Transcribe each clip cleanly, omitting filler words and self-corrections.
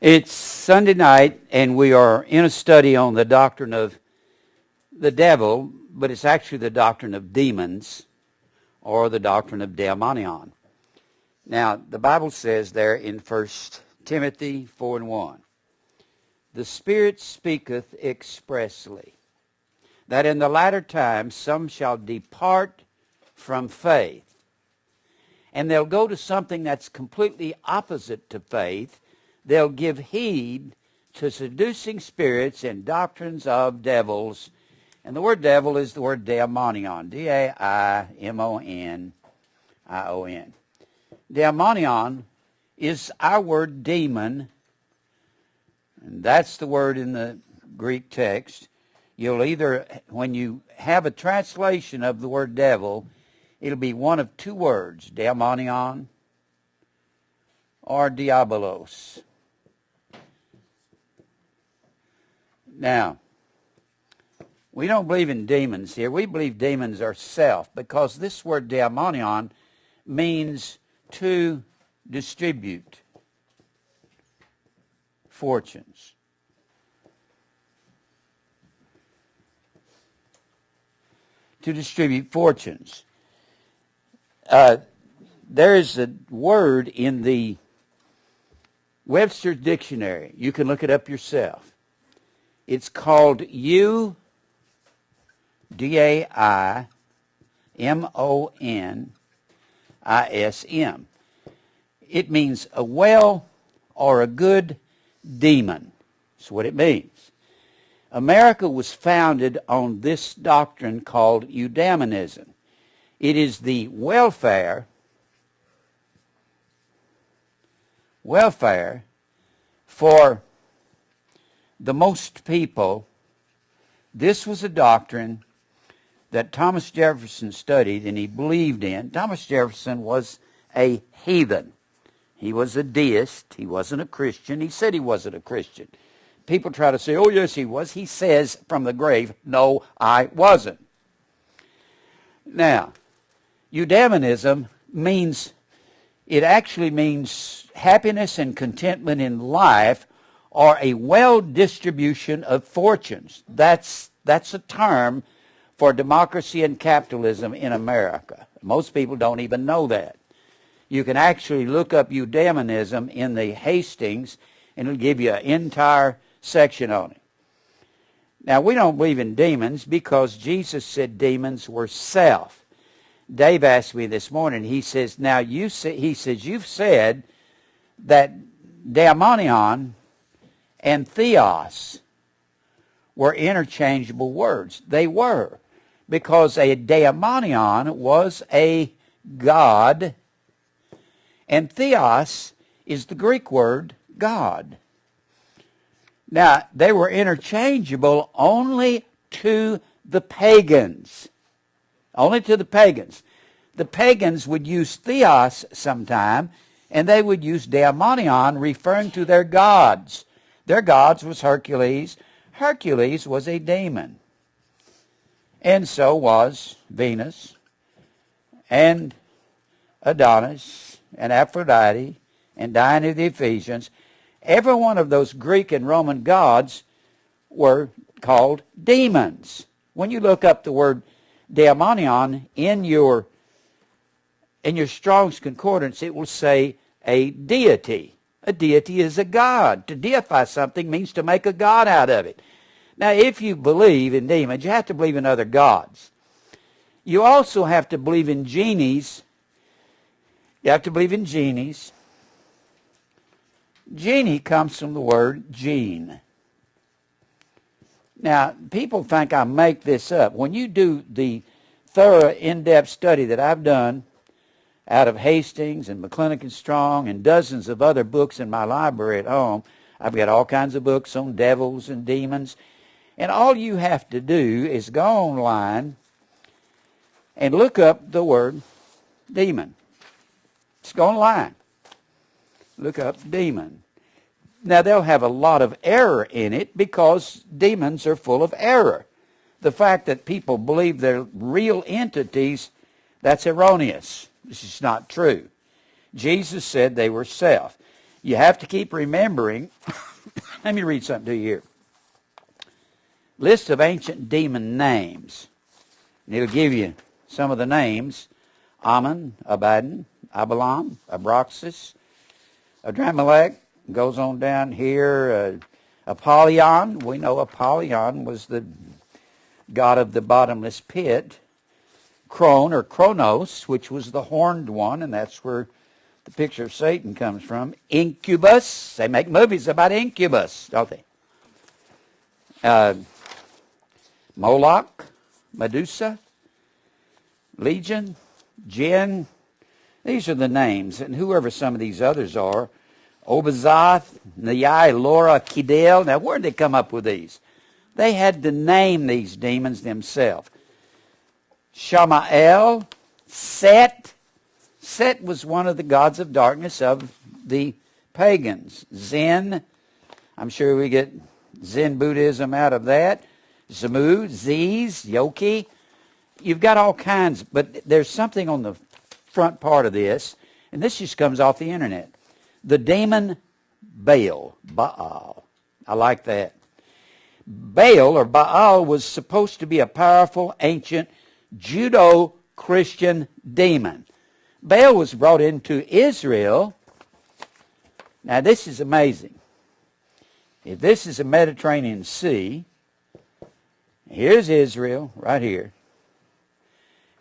It's Sunday night, and we are in a study on the doctrine of the devil, but it's actually the doctrine of demons, or the doctrine of daimonion. Now, the Bible says there in 1 Timothy 4:1, "The Spirit speaketh expressly, that in the latter times some shall depart from faith." And they'll go to something that's completely opposite to faith. They'll give heed to seducing spirits and doctrines of devils. And the word devil is the word daimonion, D-A-I-M-O-N-I-O-N. Daimonion is our word demon, and that's the word in the Greek text. You'll either, when you have a translation of the word devil, it'll be one of two words, daimonion or diabolos. Now, we don't believe in demons here. We believe demons are self, because this word daimonion means to distribute fortunes. To distribute fortunes. There is a word in the Webster's Dictionary. You can look it up yourself. It's called U-D-A-I-M-O-N-I-S-M. It means a well or a good demon. That's what it means. America was founded on this doctrine called eudaimonism. It is the welfare for the most people. This was a doctrine that Thomas Jefferson studied and he believed in. Thomas Jefferson was a heathen. He was a deist. He wasn't a Christian. He said he wasn't a Christian. People try to say, oh, yes, he was. He says from the grave, no, I wasn't. Now, eudaimonism actually means happiness and contentment in life, or a well distribution of fortunes. That's a term for democracy and capitalism in America. Most people don't even know that. You can actually look up eudaimonism in the Hastings, and it'll give you an entire section on it. Now, we don't believe in demons because Jesus said demons were self. Dave asked me this morning, he says, now you've said that daimonion and theos were interchangeable words. They were, because a daimonion was a god, and theos is the Greek word God. Now, they were interchangeable only to the pagans. Only to the pagans. The pagans would use theos sometime, and they would use daimonion, referring to their gods. Their gods was Hercules. Hercules was a demon. And so was Venus, and Adonis, and Aphrodite, and Diana of the Ephesians. Every one of those Greek and Roman gods were called demons. When you look up the word daimonion in your Strong's Concordance, it will say a deity. A deity is a god. To deify something means to make a god out of it. Now, if you believe in demons, you have to believe in other gods. You also have to believe in genies. You have to believe in genies. Genie comes from the word gene. Now, people think I make this up. When you do the thorough, in-depth study that I've done out of Hastings and McClintock and Strong and dozens of other books in my library at home, I've got all kinds of books on devils and demons. And all you have to do is go online and look up the word demon. Just go online. Look up demon. Now, they'll have a lot of error in it because demons are full of error. The fact that people believe they're real entities, that's erroneous. This is not true. Jesus said they were self. You have to keep remembering. Let me read something to you here. List of ancient demon names. And it'll give you some of the names. Ammon, Abaddon, Abalam, Abraxas, Adramelech, goes on down here. Apollyon, we know Apollyon was the god of the bottomless pit. Kron, or Kronos, which was the horned one, and that's where the picture of Satan comes from. Incubus, they make movies about incubus, don't they? Moloch, Medusa, Legion, Jinn. These are the names, and whoever some of these others are. Obazoth, Nai, Laura, Kidel. Now, where did they come up with these? They had to name these demons themselves. Shamael, Set. Set was one of the gods of darkness of the pagans. Zen, I'm sure we get Zen Buddhism out of that. Zamu, Ziz, Yoki. You've got all kinds, but there's something on the front part of this, and this just comes off the internet. The demon Baal. I like that. Baal, or Baal, was supposed to be a powerful, ancient, Judo-Christian demon. Baal was brought into Israel. Now, this is amazing. If this is a Mediterranean Sea, here's Israel right here.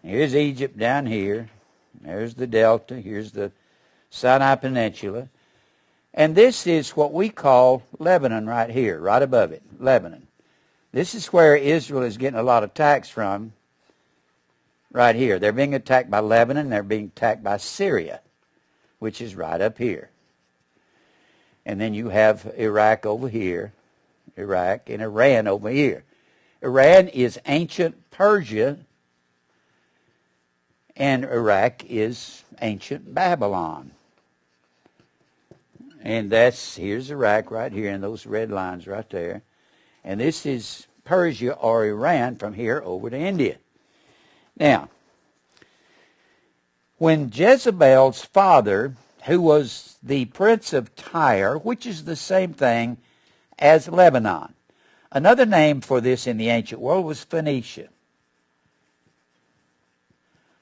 Here's Egypt down here. There's the Delta. Here's the Sinai Peninsula. And this is what we call Lebanon right here, right above it, Lebanon. This is where Israel is getting a lot of attacks from, right here. They're being attacked by Lebanon. They're being attacked by Syria, which is right up here. And then you have Iraq over here, Iraq, and Iran over here. Iran is ancient Persia, and Iraq is ancient Babylon. And here's Iraq right here, and those red lines right there. And this is Persia or Iran from here over to India. Now, when Jezebel's father, who was the prince of Tyre, which is the same thing as Lebanon, another name for this in the ancient world was Phoenicia.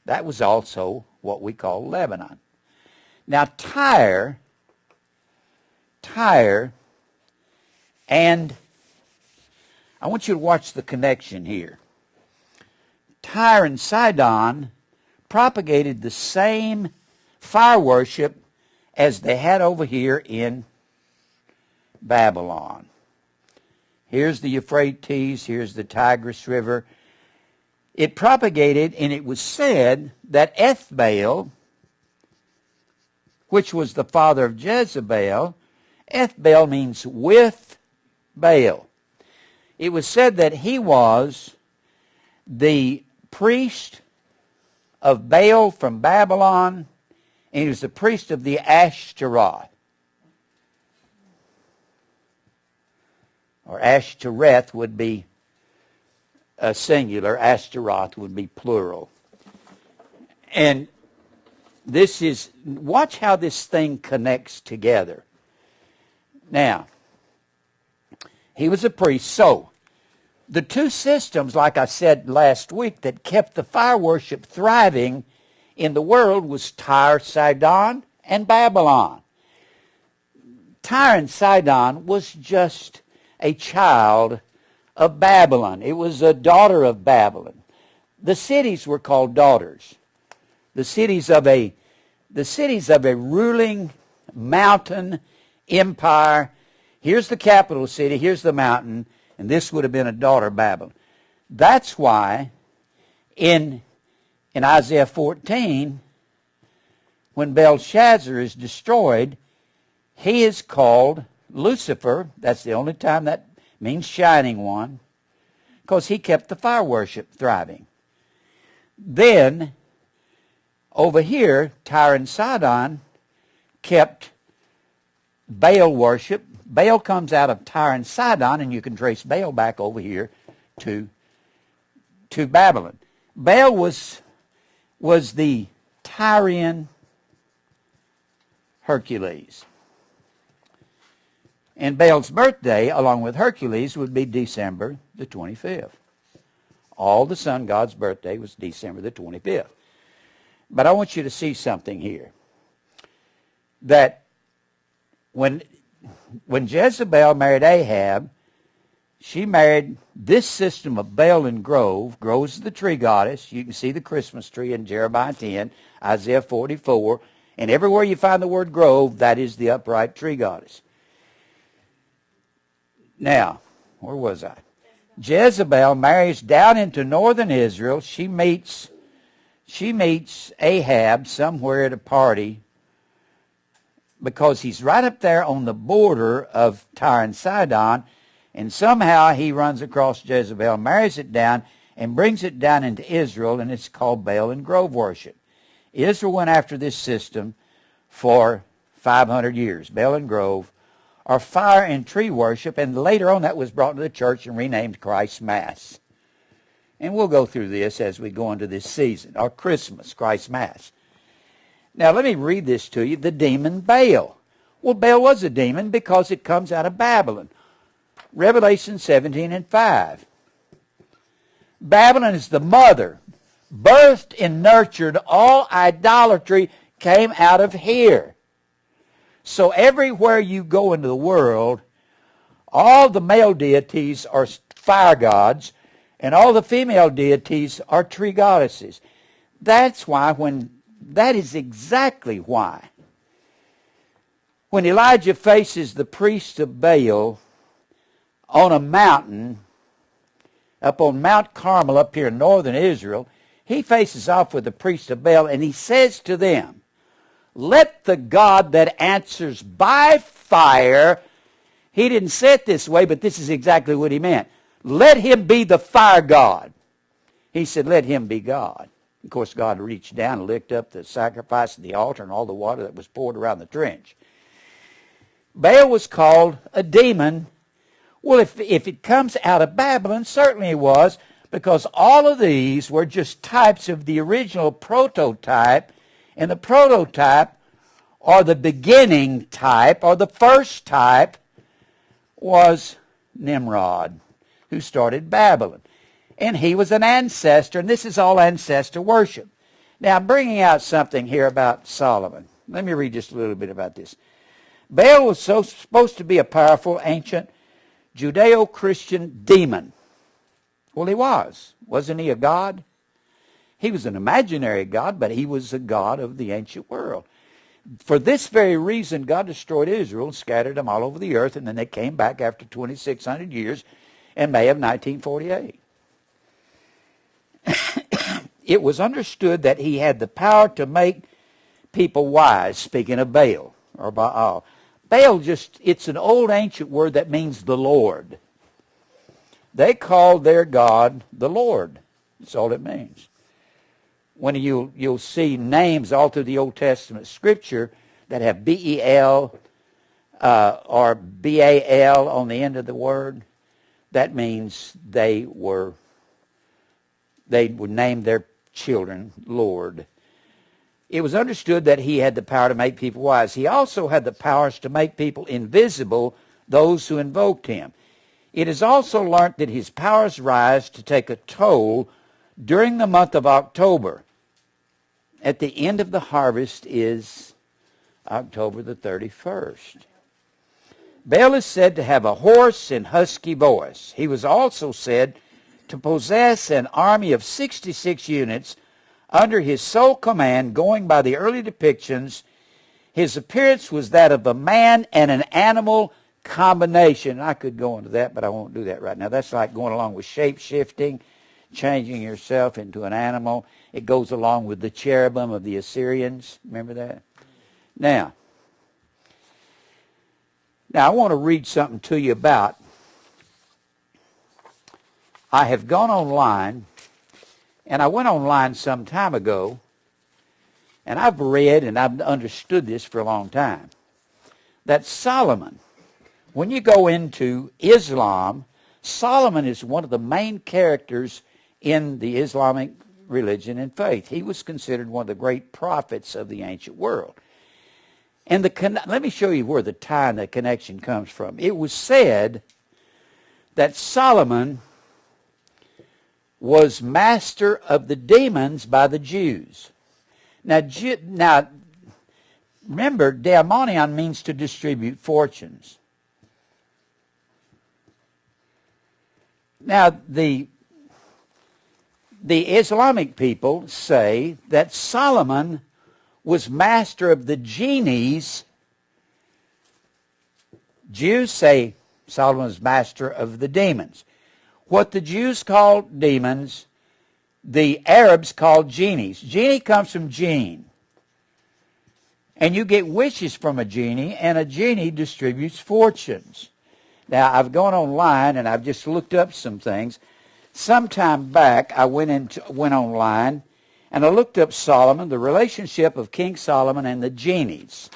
That was also what we call Lebanon. Now, Tyre, and I want you to watch the connection here. Tyre and Sidon propagated the same fire worship as they had over here in Babylon. Here's the Euphrates, here's the Tigris River. It propagated, and it was said that Ethbaal, which was the father of Jezebel, Ethbaal means with Baal. It was said that he was the priest of Baal from Babylon, and he was the priest of the Ashtaroth. Or Ashtoreth would be a singular, Ashtaroth would be plural. And this is, watch how this thing connects together. Now, he was a priest, so the two systems, like I said last week, that kept the fire worship thriving in the world was Tyre, Sidon, and Babylon. Tyre and Sidon was just a child of Babylon. It was a daughter of Babylon. The cities were called daughters. The cities of a ruling mountain empire. Here's the capital city, here's the mountain, and this would have been a daughter of Babylon. That's why in Isaiah 14, when Belshazzar is destroyed, he is called Lucifer. That's the only time that means shining one, because he kept the fire worship thriving. Then, over here, Tyre and Sidon kept Baal worship. Baal comes out of Tyre and Sidon, and you can trace Baal back over here to Babylon. Baal was the Tyrian Hercules. And Baal's birthday, along with Hercules, would be December the 25th. All the sun god's birthday was December the 25th. But I want you to see something here. That when Jezebel married Ahab, she married this system of Baal and Grove. Grove's the tree goddess. You can see the Christmas tree in Jeremiah 10, Isaiah 44. And everywhere you find the word Grove, that is the upright tree goddess. Now, where was I? Jezebel marries down into northern Israel. She meets Ahab somewhere at a party because he's right up there on the border of Tyre and Sidon, and somehow he runs across Jezebel, marries it down, and brings it down into Israel, and it's called Baal and Grove worship. Israel went after this system for 500 years, Baal and Grove, or fire and tree worship, and later on that was brought to the church and renamed Christ's Mass. And we'll go through this as we go into this season, or Christmas, Christ's Mass. Now let me read this to you, the demon Baal. Well, Baal was a demon because it comes out of Babylon. Revelation 17 and 5. Babylon is the mother. Birthed and nurtured, all idolatry came out of here. So everywhere you go into the world, all the male deities are fire gods, and all the female deities are tree goddesses. That is exactly why. When Elijah faces the priest of Baal on a mountain, up on Mount Carmel up here in northern Israel, he faces off with the priest of Baal, and he says to them, "Let the God that answers by fire," he didn't say it this way, but this is exactly what he meant, "let him be the fire god." He said, "Let him be God." Of course, God reached down and licked up the sacrifice of the altar and all the water that was poured around the trench. Baal was called a demon. Well, if it comes out of Babylon, certainly it was, because all of these were just types of the original prototype, and the prototype, or the beginning type, or the first type, was Nimrod, who started Babylon. And he was an ancestor, and this is all ancestor worship. Now, I'm bringing out something here about Solomon. Let me read just a little bit about this. Baal was supposed to be a powerful, ancient, Judeo-Christian demon. Well, he was. Wasn't he a god? He was an imaginary god, but he was a god of the ancient world. For this very reason, God destroyed Israel and scattered them all over the earth, and then they came back after 2,600 years in May of 1948. It was understood that he had the power to make people wise, speaking of Baal, or Baal. Baal it's an old ancient word that means the Lord. They called their God the Lord. That's all it means. When you'll see names all through the Old Testament Scripture that have B-E-L or B-A-L on the end of the word, that means they would name their children Lord. It was understood that he had the power to make people wise. He also had the powers to make people invisible, those who invoked him. It is also learnt that his powers rise to take a toll during the month of October. At the end of the harvest is October the 31st. Baal is said to have a hoarse and husky voice. He was also said to possess an army of 66 units under his sole command. Going by the early depictions, his appearance was that of a man and an animal combination. I could go into that, but I won't do that right now. That's like going along with shape-shifting, changing yourself into an animal. It goes along with the cherubim of the Assyrians. Remember that? Now, I want to read something to you about. I have gone online, and I went online some time ago, and I've read and I've understood this for a long time, that Solomon, when you go into Islam, Solomon is one of the main characters in the Islamic religion and faith. He was considered one of the great prophets of the ancient world. And let me show you where the tie and the connection comes from. It was said that Solomon was master of the demons by the Jews. Now remember, daimonion means to distribute fortunes. Now, the Islamic people say that Solomon was master of the genies. Jews say Solomon was master of the demons. What the Jews called demons, the Arabs called genies. Genie comes from gene. And you get wishes from a genie, and a genie distributes fortunes. Now, I've gone online and I've just looked up some things. Sometime back, I went online and I looked up Solomon, the relationship of King Solomon and the genies.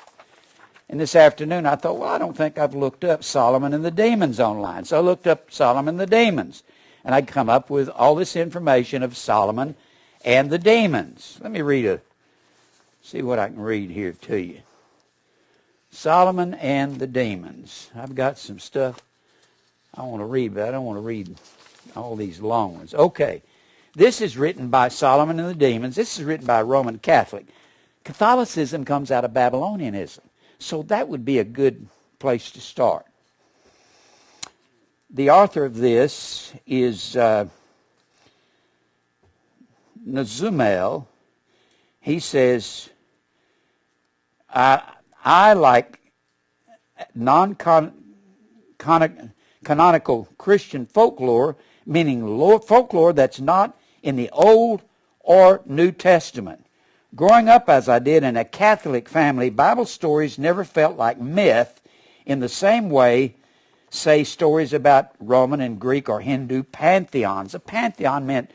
And this afternoon I thought, well, I don't think I've looked up Solomon and the demons online. So I looked up Solomon and the demons. And I'd come up with all this information of Solomon and the demons. Let me see what I can read here to you. Solomon and the demons. I've got some stuff I want to read, but I don't want to read all these long ones. Okay. This is written by Solomon and the demons. This is written by a Roman Catholic. Catholicism comes out of Babylonianism. So that would be a good place to start. The author of this is Nazumel. He says, I like non-canonical Christian folklore, meaning folklore that's not in the Old or New Testament. Growing up as I did in a Catholic family, Bible stories never felt like myth in the same way, say, stories about Roman and Greek or Hindu pantheons. A pantheon meant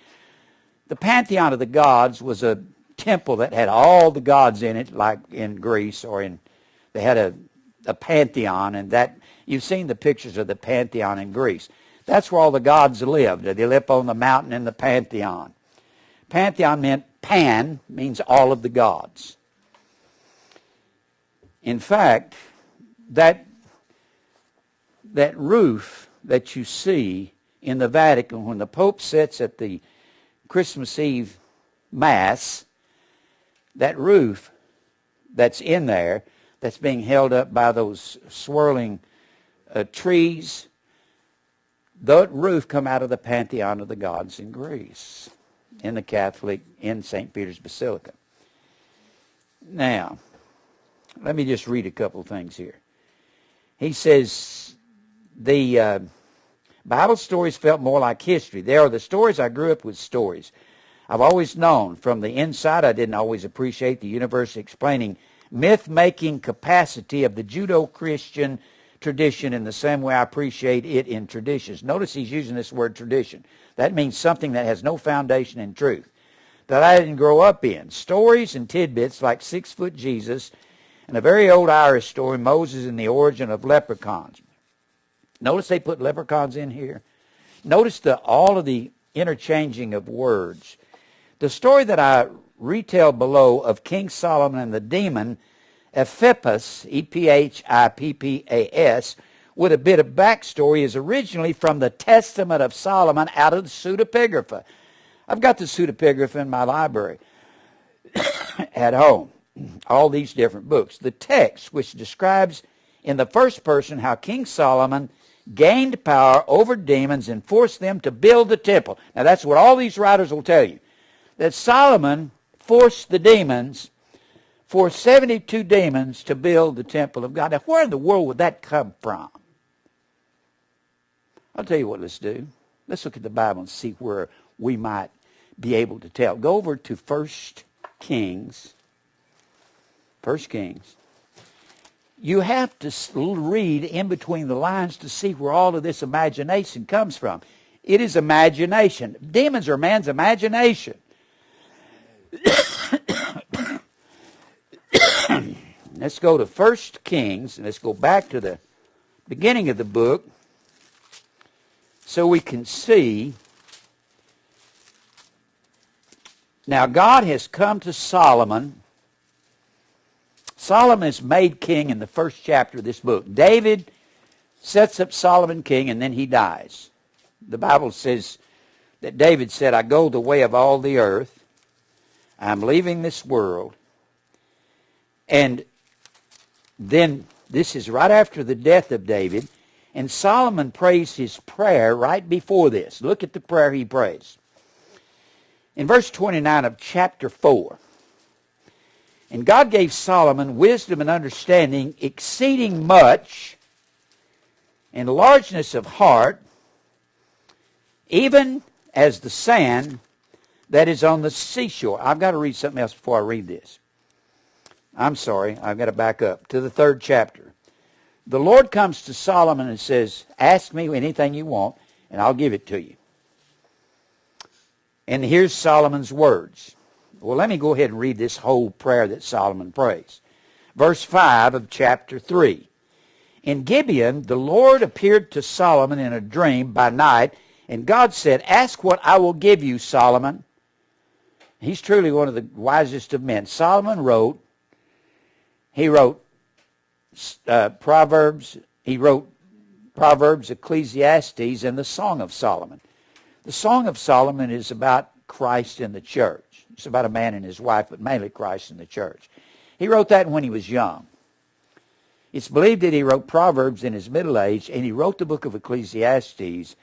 the pantheon of the gods was a temple that had all the gods in it, like in Greece they had a pantheon, and that you've seen the pictures of the pantheon in Greece. That's where all the gods lived. They lived on the mountain in the pantheon. Pantheon meant pan, means all of the gods. In fact, that roof that you see in the Vatican when the Pope sits at the Christmas Eve Mass, that roof that's in there, that's being held up by those swirling trees, that roof come out of the pantheon of the gods in Greece, in St. Peter's Basilica. Now, let me just read a couple things here. He says, the Bible stories felt more like history. They are the stories I grew up with stories. I've always known from the inside I didn't always appreciate the universe explaining myth-making capacity of the Judeo-Christian tradition in the same way I appreciate it in traditions. Notice he's using this word tradition. That means something that has no foundation in truth, that I didn't grow up in. Stories and tidbits like 6-foot Jesus and a very old Irish story, Moses and the origin of leprechauns. Notice they put leprechauns in here. Notice all of the interchanging of words. The story that I retell below of King Solomon and the demon Ephippas, Ephippas, with a bit of backstory, is originally from the Testament of Solomon out of the pseudepigrapha. I've got the pseudepigrapha in my library at home, all these different books. The text, which describes in the first person how King Solomon gained power over demons and forced them to build the temple. Now that's what all these writers will tell you, that Solomon forced 72 demons to build the temple of God. Now, where in the world would that come from? I'll tell you what let's do. Let's look at the Bible and see where we might be able to tell. Go over to 1 Kings. 1 Kings. You have to read in between the lines to see where all of this imagination comes from. It is imagination. Demons are man's imagination. Let's go to 1 Kings, and let's go back to the beginning of the book so we can see. Now, God has come to Solomon Solomon is made king in the first chapter of this book. David sets up Solomon king, and then he dies. The Bible says that David said, I go the way of all the earth. I'm leaving this world. And then this is right after the death of David. And Solomon prays his prayer right before this. Look at the prayer he prays. In verse 29 of chapter 4. And God gave Solomon wisdom and understanding exceeding much, and largeness of heart, even as the sand that is on the seashore. I've got to read something else before I read this. I'm sorry, I've got to back up to the 3rd chapter. The Lord comes to Solomon and says, ask me anything you want, and I'll give it to you. And here's Solomon's words. Well, let me go ahead and read this whole prayer that Solomon prays. Verse 5 of chapter 3. In Gibeon, the Lord appeared to Solomon in a dream by night, and God said, ask what I will give you, Solomon. He's truly one of the wisest of men. Solomon wrote, Proverbs, Ecclesiastes, and the Song of Solomon. The Song of Solomon is about Christ in the church. It's about a man and his wife, but mainly Christ in the church. He wrote that when he was young. It's believed that he wrote Proverbs in his middle age, and he wrote the book of Ecclesiastes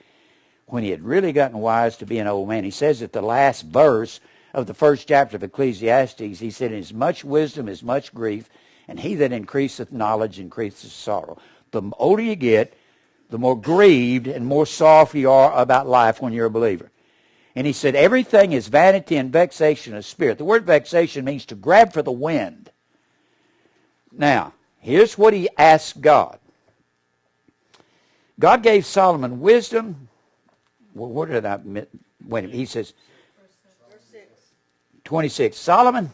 when he had really gotten wise to be an old man. He says at the last verse of the 1st chapter of Ecclesiastes, he said, as much wisdom is much grief, and he that increaseth knowledge increaseth sorrow. The older you get, the more grieved and more soft you are about life when you're a believer. And he said, everything is vanity and vexation of spirit. The word vexation means to grab for the wind. Now, here's what he asked God. God gave Solomon wisdom. Well, what did I... Wait, he says... 26. Solomon...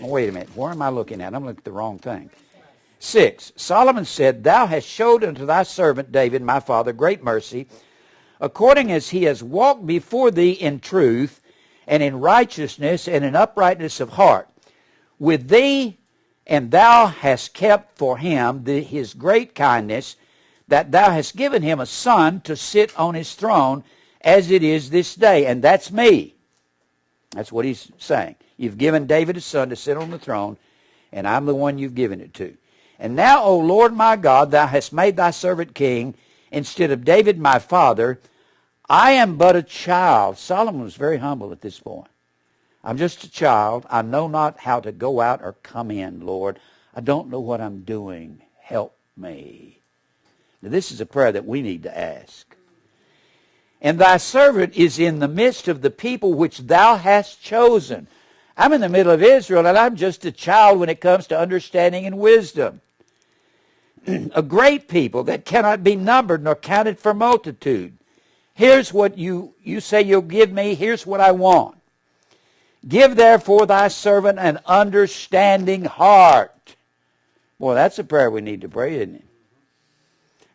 Wait a minute. Where am I looking at? I'm looking at the wrong thing. 6. Solomon said, thou hast showed unto thy servant David, my father, great mercy, according as he has walked before thee in truth, and in righteousness, and in uprightness of heart, with thee, and thou hast kept for him his great kindness, that thou hast given him a son to sit on his throne, as it is this day. And that's me. That's what he's saying. You've given David a son to sit on the throne, and I'm the one you've given it to. And now, O Lord my God, thou hast made thy servant king instead of David my father. I am but a child. Solomon was very humble at this point. I'm just a child. I know not how to go out or come in, Lord. I don't know what I'm doing. Help me. Now, this is a prayer that we need to ask. And thy servant is in the midst of the people which thou hast chosen. I'm in the middle of Israel, and I'm just a child when it comes to understanding and wisdom. A great people that cannot be numbered nor counted for multitude. Here's what you say you'll give me. Here's what I want. Give therefore thy servant an understanding heart. Boy, that's a prayer we need to pray, isn't it?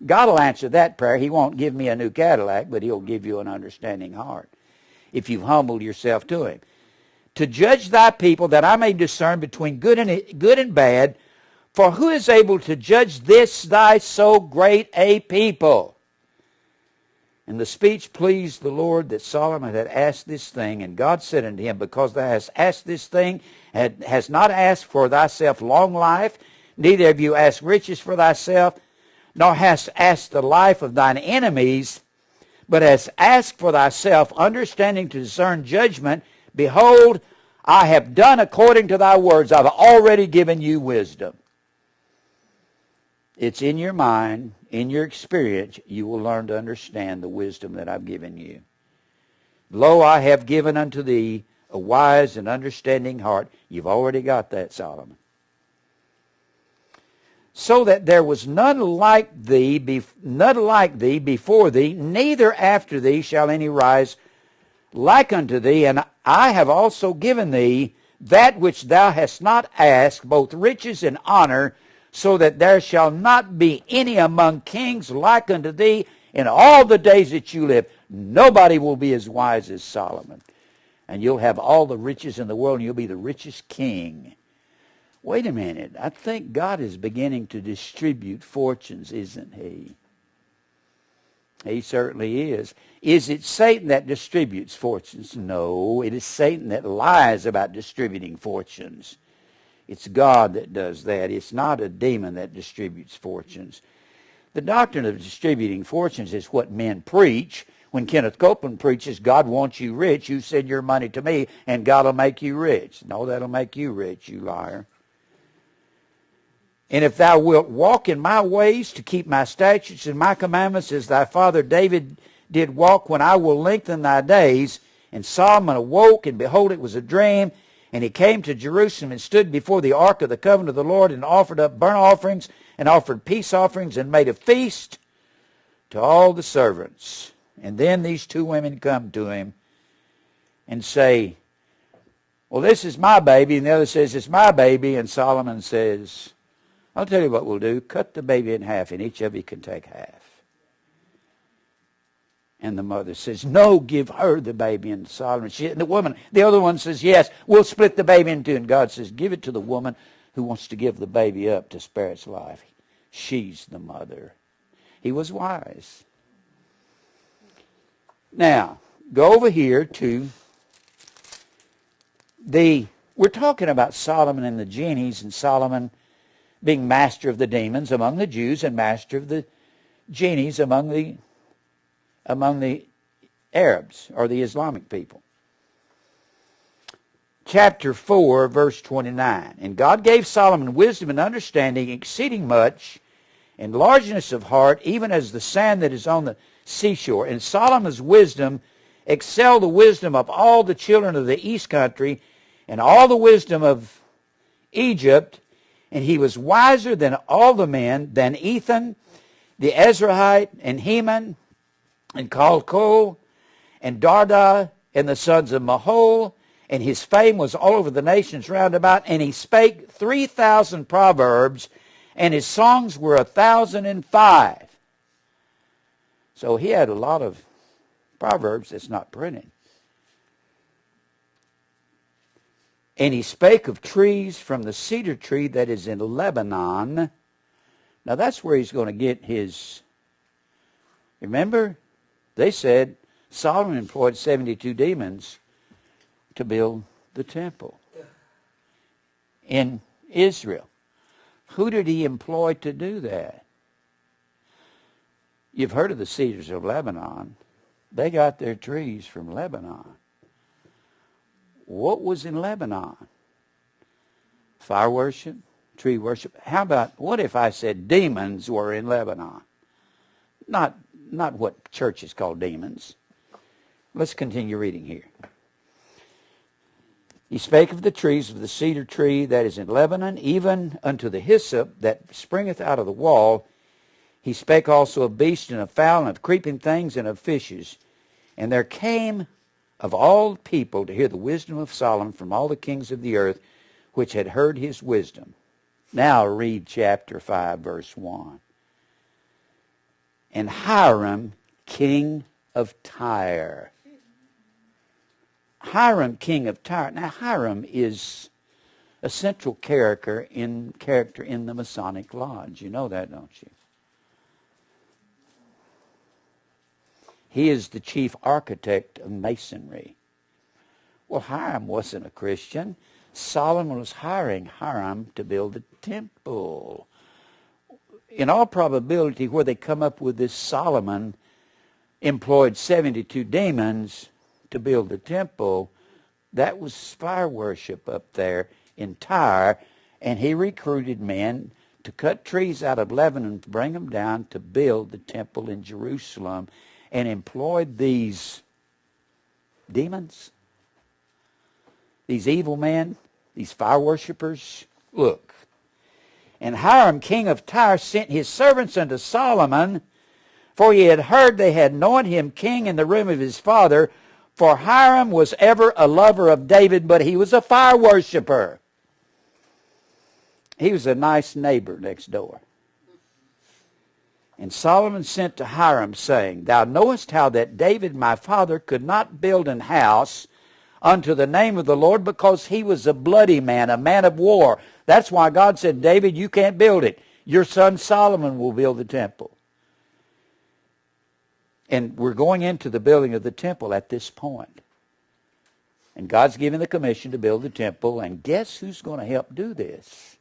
God will answer that prayer. He won't give me a new Cadillac, but he'll give you an understanding heart if you've humbled yourself to him. To judge thy people, that I may discern between good and bad. For who is able to judge this thy so great a people? And the speech pleased the Lord that Solomon had asked this thing. And God said unto him, because thou hast asked this thing, hast not asked for thyself long life, neither have you asked riches for thyself, nor hast asked the life of thine enemies, but hast asked for thyself understanding to discern judgment. Behold, I have done according to thy words. I've already given you wisdom. It's in your mind, in your experience, you will learn to understand the wisdom that I've given you. Lo, I have given unto thee a wise and understanding heart. You've already got that, Solomon. So that there was none like thee before thee, neither after thee shall any rise like unto thee. And I have also given thee that which thou hast not asked, both riches and honor, so that there shall not be any among kings like unto thee in all the days that you live. Nobody will be as wise as Solomon. And you'll have all the riches in the world, and you'll be the richest king Wait a minute. I think God is beginning to distribute fortunes, isn't he? He certainly is. Is it Satan that distributes fortunes? No, it is Satan that lies about distributing fortunes. It's God that does that. It's not a demon that distributes fortunes. The doctrine of distributing fortunes is what men preach. When Kenneth Copeland preaches, God wants you rich, you send your money to me, and God will make you rich. No, that'll make you rich, you liar. And if thou wilt walk in my ways to keep my statutes and my commandments as thy father David did walk, when I will lengthen thy days. And Solomon awoke, and behold, it was a dream. And he came to Jerusalem and stood before the ark of the covenant of the Lord and offered up burnt offerings and offered peace offerings and made a feast to all the servants. And then these two women come to him and say, well, this is my baby. And the other says, it's my baby. And Solomon says, I'll tell you what we'll do. Cut the baby in half, and each of you can take half. And the mother says, no, give her the baby. And Solomon, the other one says, yes, we'll split the baby in two. And God says, give it to the woman who wants to give the baby up to spare its life. She's the mother. He was wise. Now, go over here to we're talking about Solomon and the genies, and Solomon being master of the demons among the Jews and master of the genies among the Arabs or the Islamic people. Chapter 4, verse 29. And God gave Solomon wisdom and understanding exceeding much, and largeness of heart, even as the sand that is on the seashore. And Solomon's wisdom excelled the wisdom of all the children of the east country, and all the wisdom of Egypt. And he was wiser than all the men, than Ethan, the Ezrahite, and Heman, and Calcol, and Darda, and the sons of Mahol. And his fame was all over the nations round about. And he spake 3,000 proverbs, and his songs were 1,005. So he had a lot of proverbs that's not printed. And he spake of trees, from the cedar tree that is in Lebanon. Now that's where he's going to get his... Remember, they said Solomon employed 72 demons to build the temple in Israel. Who did he employ to do that? You've heard of the cedars of Lebanon. They got their trees from Lebanon. What was in Lebanon? Fire worship, tree worship. How about, what if I said demons were in Lebanon? Not what churches call demons. Let's continue reading here. He spake of the trees of the cedar tree that is in Lebanon, even unto the hyssop that springeth out of the wall. He spake also of beasts and of fowl and of creeping things and of fishes. And there came of all people to hear the wisdom of Solomon from all the kings of the earth, which had heard his wisdom. Now read chapter 5, verse 1. And Hiram, king of Tyre. Hiram, king of Tyre. Now Hiram is a central character in the Masonic Lodge. You know that, don't you? He is the chief architect of Masonry. Well, Hiram wasn't a Christian. Solomon was hiring Hiram to build the temple. In all probability, where they come up with this, Solomon employed 72 demons to build the temple. That was fire worship up there in Tyre, and he recruited men to cut trees out of Lebanon to bring them down to build the temple in Jerusalem, and employed these demons, these evil men, these fire worshippers. Look. And Hiram, king of Tyre, sent his servants unto Solomon, for he had heard they had anointed him king in the room of his father. For Hiram was ever a lover of David, but he was a fire worshipper. He was a nice neighbor next door. And Solomon sent to Hiram, saying, Thou knowest how that David my father could not build an house unto the name of the Lord, because he was a bloody man, a man of war. That's why God said, David, you can't build it. Your son Solomon will build the temple. And we're going into the building of the temple at this point. And God's given the commission to build the temple, and guess who's going to help do this?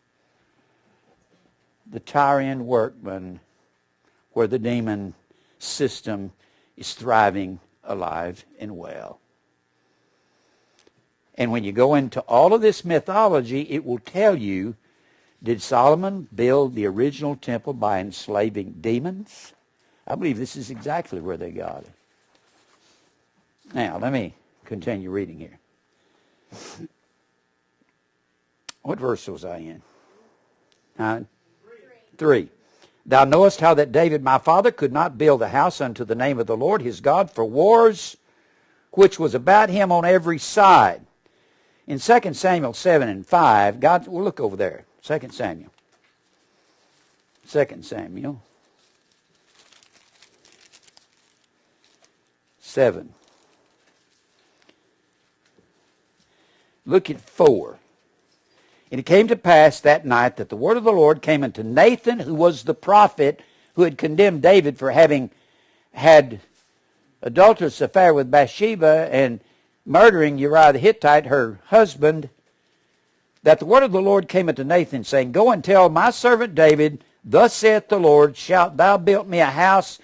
The Tyrian workmen, where the demon system is thriving, alive, and well. And when you go into all of this mythology, it will tell you, did Solomon build the original temple by enslaving demons? I believe this is exactly where they got it. Now, let me continue reading here. What verse was I in? 3. Thou knowest how that David my father could not build a house unto the name of the Lord his God for wars, which was about him on every side. In 2 Samuel 7 and 5, God, we'll look over there. 2 Samuel. 2 Samuel 7. Look at 4. And it came to pass that night that the word of the Lord came unto Nathan, who was the prophet, who had condemned David for having had adulterous affair with Bathsheba and murdering Uriah the Hittite, her husband, that the word of the Lord came unto Nathan, saying, Go and tell my servant David, Thus saith the Lord, Shalt thou build me a house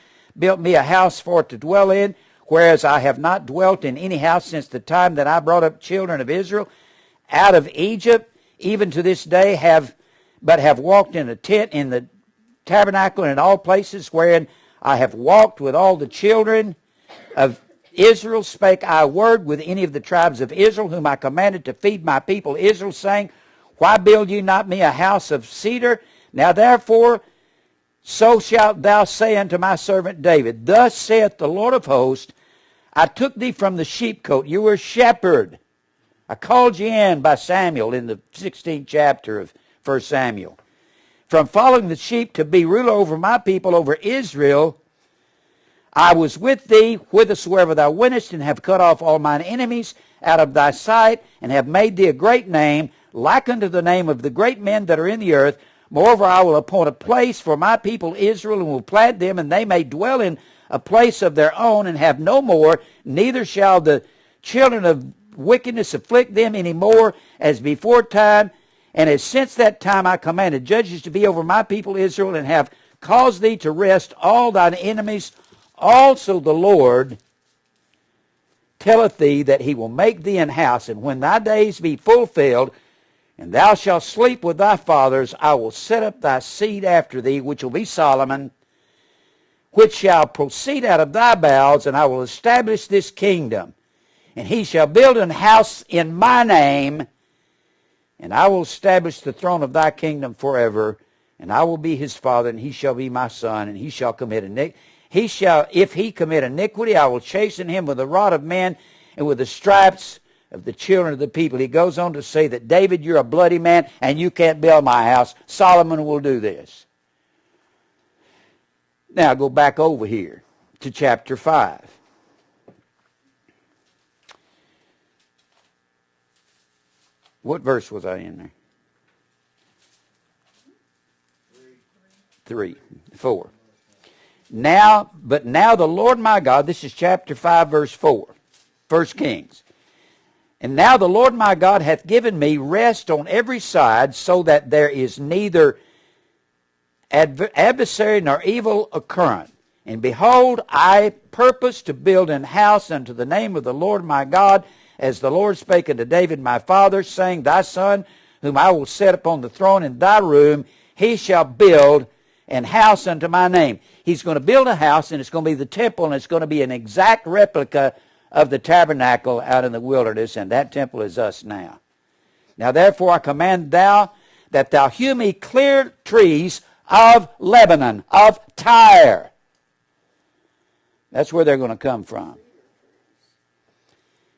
for to dwell in, whereas I have not dwelt in any house since the time that I brought up children of Israel out of Egypt, even to this day have walked in a tent in the tabernacle and in all places wherein I have walked with all the children of Israel, spake I a word with any of the tribes of Israel, whom I commanded to feed my people Israel, saying, Why build ye not me a house of cedar? Now therefore, so shalt thou say unto my servant David, Thus saith the Lord of hosts, I took thee from the sheepcote, you were a shepherd. I called you in by Samuel in the 16th chapter of 1 Samuel. From following the sheep to be ruler over my people, over Israel, I was with thee whithersoever thou wentest, and have cut off all mine enemies out of thy sight, and have made thee a great name, like unto the name of the great men that are in the earth. Moreover, I will appoint a place for my people Israel, and will plant them, and they may dwell in a place of their own, and have no more, neither shall the children of wickedness afflict them any more as before time. And as since that time I commanded judges to be over my people Israel, and have caused thee to rest all thine enemies. Also the Lord telleth thee that he will make thee an house, and when thy days be fulfilled, and thou shalt sleep with thy fathers, I will set up thy seed after thee, which will be Solomon, which shall proceed out of thy bowels, and I will establish this kingdom. And he shall build an house in my name, and I will establish the throne of thy kingdom forever, and I will be his father, and he shall be my son, and he shall commit iniquity. If he commit iniquity, I will chasten him with the rod of men, and with the stripes of the children of the people. He goes on to say that, David, you're a bloody man, and you can't build my house. Solomon will do this. Now go back over here to chapter 5. What verse was I in there? 4. But now the Lord my God, this is chapter 5, verse 4, 1 Kings. And now the Lord my God hath given me rest on every side, so that there is neither adversary nor evil occurrent. And behold, I purpose to build an house unto the name of the Lord my God, as the Lord spake unto David my father, saying, Thy son, whom I will set upon the throne in thy room, he shall build an house unto my name. He's going to build a house, and it's going to be the temple, and it's going to be an exact replica of the tabernacle out in the wilderness, and that temple is us now. Now therefore I command thou that thou hew me clear trees of Lebanon, of Tyre. That's where they're going to come from.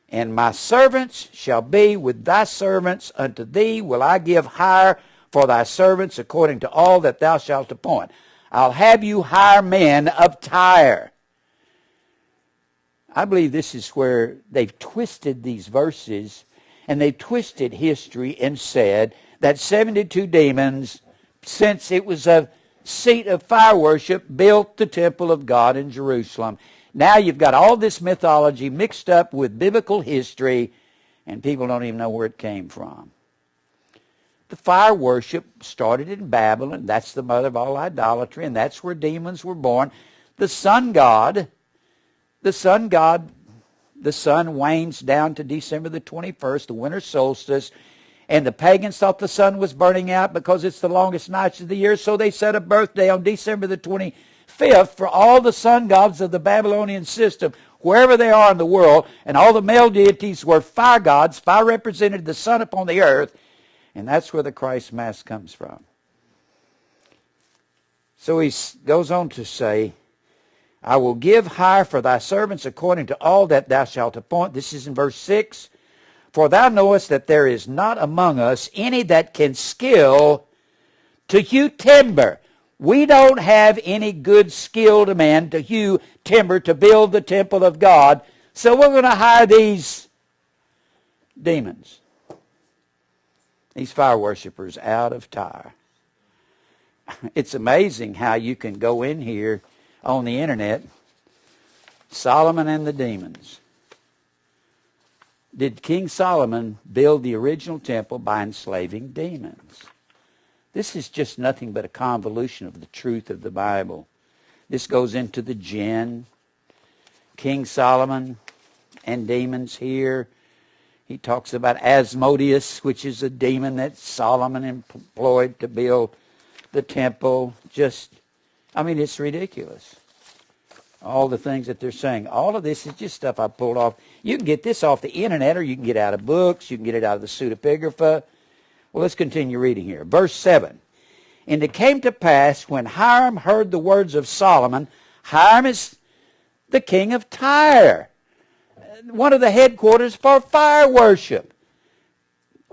And my servants shall be with thy servants. Unto thee will I give hire for thy servants, according to all that thou shalt appoint. I'll have you hire men of Tyre. I believe this is where they've twisted these verses and they've twisted history and said that 72 demons, since it was a seat of fire worship, built the temple of God in Jerusalem. Now you've got all this mythology mixed up with biblical history, and people don't even know where it came from. The fire worship started in Babylon. That's the mother of all idolatry, and that's where demons were born. The sun god, the sun wanes down to December the 21st, the winter solstice, and the pagans thought the sun was burning out because it's the longest nights of the year, so they set a birthday on December the 25th for all the sun gods of the Babylonian system, wherever they are in the world, and all the male deities were fire gods. Fire represented the sun upon the earth, and that's where the Christ Mass comes from. So he goes on to say, I will give hire for thy servants according to all that thou shalt appoint. This is in verse 6. For thou knowest that there is not among us any that can skill to hew timber. We don't have any good skilled men to hew timber to build the temple of God. So we're going to hire these demons, these fire worshipers out of Tyre. It's amazing how you can go in here on the internet, Solomon and the demons. Did King Solomon build the original temple by enslaving demons? This is just nothing but a convolution of the truth of the Bible. This goes into the jinn, King Solomon and demons here. He talks about Asmodeus, which is a demon that Solomon employed to build the temple. It's ridiculous. All the things that they're saying. All of this is just stuff I pulled off. You can get this off the internet, or you can get it out of books. You can get it out of the pseudepigrapha. Well, let's continue reading here. Verse 7. And it came to pass when Hiram heard the words of Solomon. Hiram is the king of Tyre, one of the headquarters for fire worship.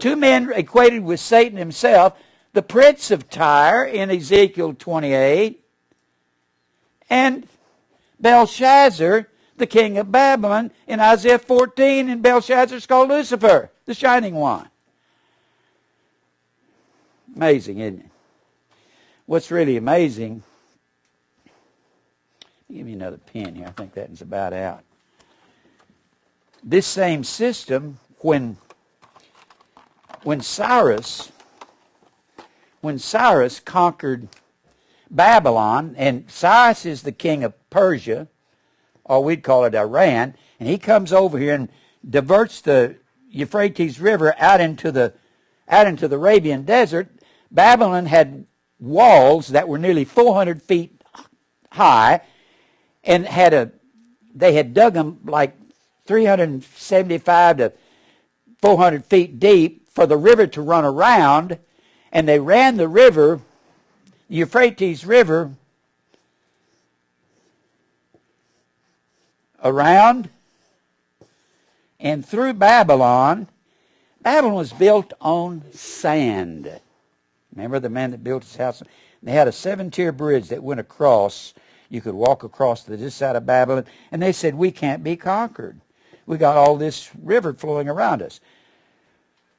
Two men equated with Satan himself, the prince of Tyre in Ezekiel 28, and Belshazzar, the king of Babylon, in Isaiah 14, and Belshazzar is called Lucifer, the shining one. Amazing, isn't it? What's really amazing, give me another pen here, I think that is about out. This same system, when Cyrus conquered Babylon, and Cyrus is the king of Persia, or we'd call it Iran, and he comes over here and diverts the Euphrates River out into the Arabian desert. Babylon had walls that were nearly 400 feet high, and they had dug them like 375 to 400 feet deep for the river to run around, and they ran the river, the Euphrates River, around and through Babylon. Babylon was built on sand. Remember the man that built his house? They had a 7-tier bridge that went across. You could walk across to this side of Babylon. And they said, we can't be conquered. We got all this river flowing around us.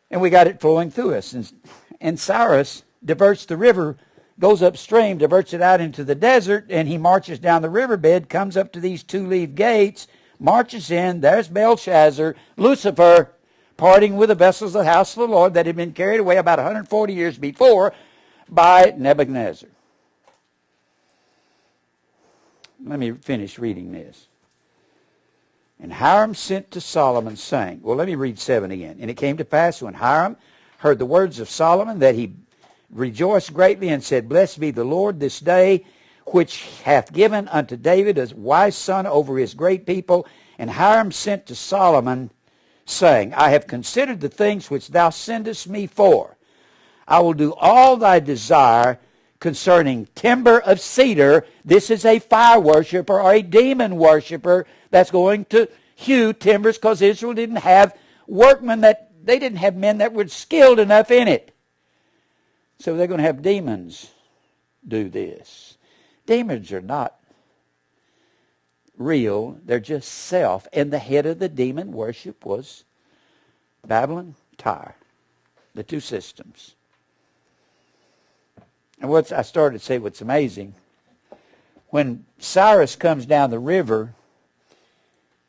And we got it flowing through us. And Cyrus diverts the river, goes upstream, diverts it out into the desert, and he marches down the riverbed, comes up to these 2-leaf gates, marches in. There's Belshazzar, Lucifer, parting with the vessels of the house of the Lord that had been carried away about 140 years before by Nebuchadnezzar. Let me finish reading this. And Hiram sent to Solomon, saying, well, let me read 7 again. And it came to pass when Hiram heard the words of Solomon that he rejoiced greatly and said, blessed be the Lord this day, which hath given unto David a wise son over his great people. And Hiram sent to Solomon, saying, I have considered the things which thou sendest me for. I will do all thy desire concerning timber of cedar. This is a fire worshiper or a demon worshiper that's going to hew timbers, because Israel didn't have workmen they didn't have men that were skilled enough in it. So they're going to have demons do this. Demons are not real. They're just self. And the head of the demon worship was Babylon, Tyre. The two systems. And I started to say what's amazing. When Cyrus comes down the river,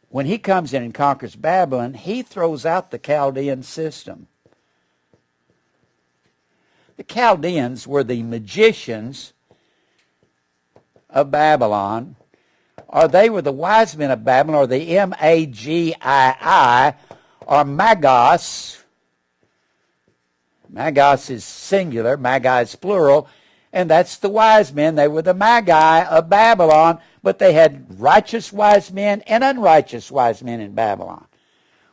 when he comes in and conquers Babylon, he throws out the Chaldean system. The Chaldeans were the magicians of Babylon, or they were the wise men of Babylon, or the Magii, or Magos. Magos is singular, Magi is plural, and that's the wise men. They were the Magi of Babylon, but they had righteous wise men and unrighteous wise men in Babylon.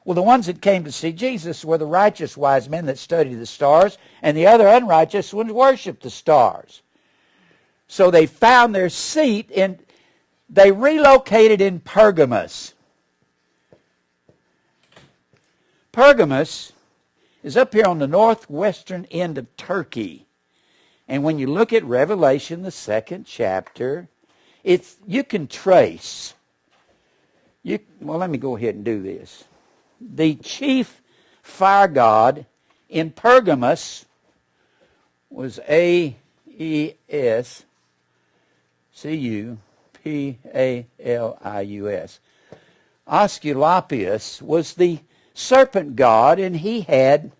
Well, the ones that came to see Jesus were the righteous wise men that studied the stars, and the other unrighteous ones worshiped the stars. So they found their seat, and they relocated in Pergamos. Pergamos is up here on the northwestern end of Turkey. And when you look at Revelation, the 2nd chapter, you can trace. Well, let me go ahead and do this. The chief fire god in Pergamos was Aesculapius. Aesculapius was the serpent god, and he had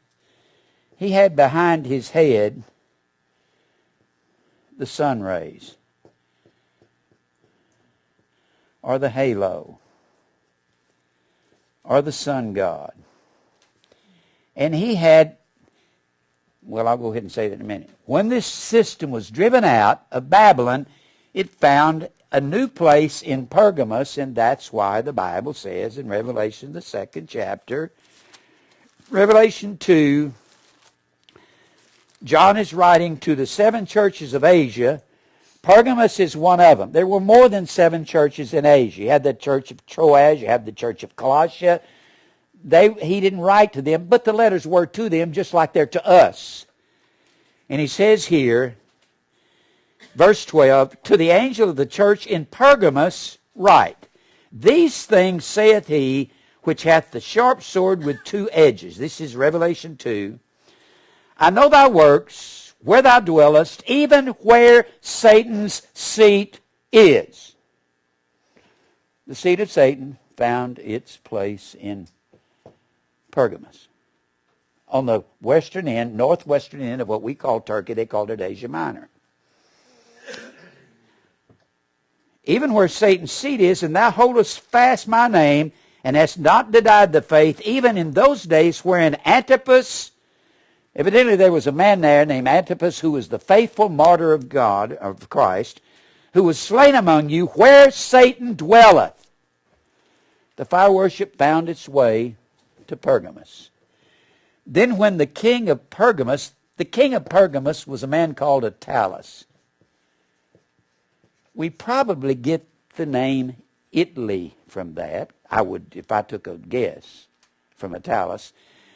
behind his head the sun rays, or the halo, or the sun god. And he had, well, I'll go ahead and say that in a minute. When this system was driven out of Babylon, it found a new place in Pergamos, and that's why the Bible says in Revelation, the 2nd chapter, Revelation 2, John is writing to the 7 churches of Asia. Pergamos is one of them. There were more than 7 churches in Asia. You had the church of Troas, you have the church of Colossia. He didn't write to them, but the letters were to them just like they're to us. And he says here, verse 12, to the angel of the church in Pergamos write, these things saith he which hath the sharp sword with 2 edges. This is Revelation 2. I know thy works, where thou dwellest, even where Satan's seat is. The seat of Satan found its place in Pergamos. On the western end, northwestern end of what we call Turkey, they called it Asia Minor. Even where Satan's seat is, and thou holdest fast my name, and hast not denied the faith, even in those days wherein Antipas, evidently there was a man there named Antipas who was the faithful martyr of God, of Christ, who was slain among you, where Satan dwelleth. The fire worship found its way to Pergamos. Then when the king of Pergamos was a man called Attalus. We probably get the name Italy from that. I would, if I took a guess, from Attalus.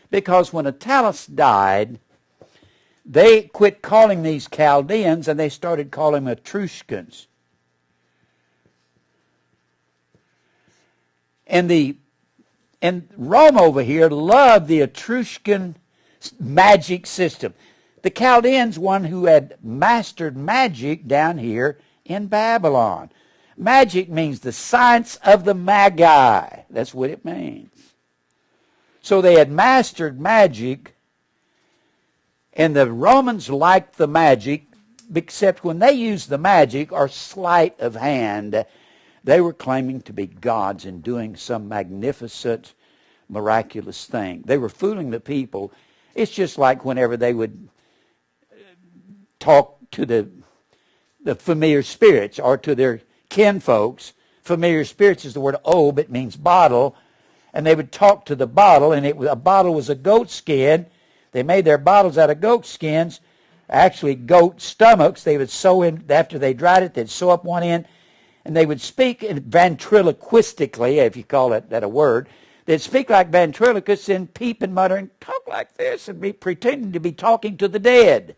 Because when Attalus died, they quit calling these Chaldeans and they started calling them Etruscans. And Rome over here loved the Etruscan magic system. The Chaldeans, one who had mastered magic down here in Babylon. Magic means the science of the Magi. That's what it means. So they had mastered magic, and the Romans liked the magic, except when they used the magic or sleight of hand, they were claiming to be gods and doing some magnificent, miraculous thing. They were fooling the people. It's just like whenever they would talk to the familiar spirits or to their kinfolks. Familiar spirits is the word ob, it means bottle. And they would talk to the bottle, and a bottle was a goat skin. They made their bottles out of goat skins, actually goat stomachs. They would sew in, after they dried it, they'd sew up one end, and they would speak ventriloquistically, if you call that a word. They'd speak like ventriloquists and peep and mutter and talk like this and be pretending to be talking to the dead.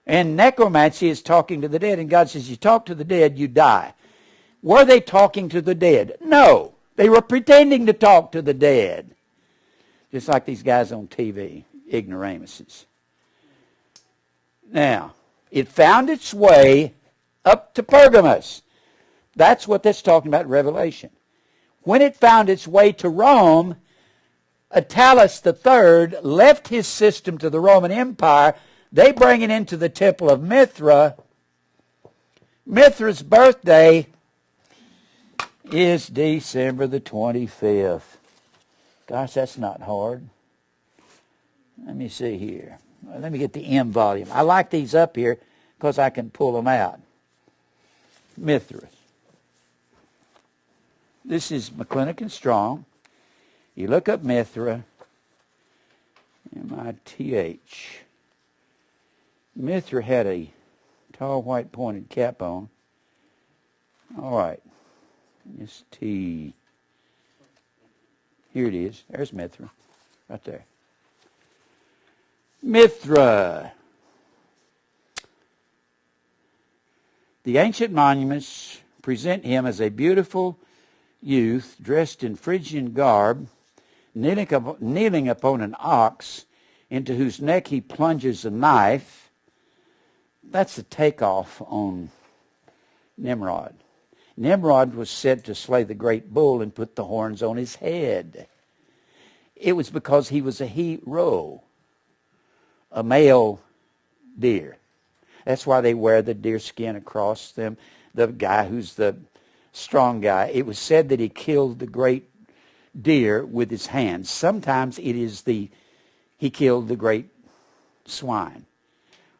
And necromancy is talking to the dead, and God says, you talk to the dead, you die. Were they talking to the dead? No. They were pretending to talk to the dead. Just like these guys on TV, ignoramuses. Now, it found its way up to Pergamos. That's what that's talking about in Revelation. When it found its way to Rome, Attalus III left his system to the Roman Empire. They bring it into the temple of Mithra. Mithra's birthday is December the 25th. Gosh, that's not hard. Let me see here. Let me get the M volume. I like these up here because I can pull them out. Mithra. This is McClintock and Strong. You look up Mithra, M-I-T-H. Mithra had a tall white pointed cap on. All right. It's T. Here it is. There's Mithra. Right there. Mithra. The ancient monuments present him as a beautiful youth dressed in Phrygian garb, kneeling upon an ox, into whose neck he plunges a knife. That's a takeoff on Nimrod. Nimrod was said to slay the great bull and put the horns on his head. It was because he was a hero, a male deer. That's why they wear the deer skin across them. The guy who's the strong guy, it was said that he killed the great deer with his hands. Sometimes it is he killed the great swine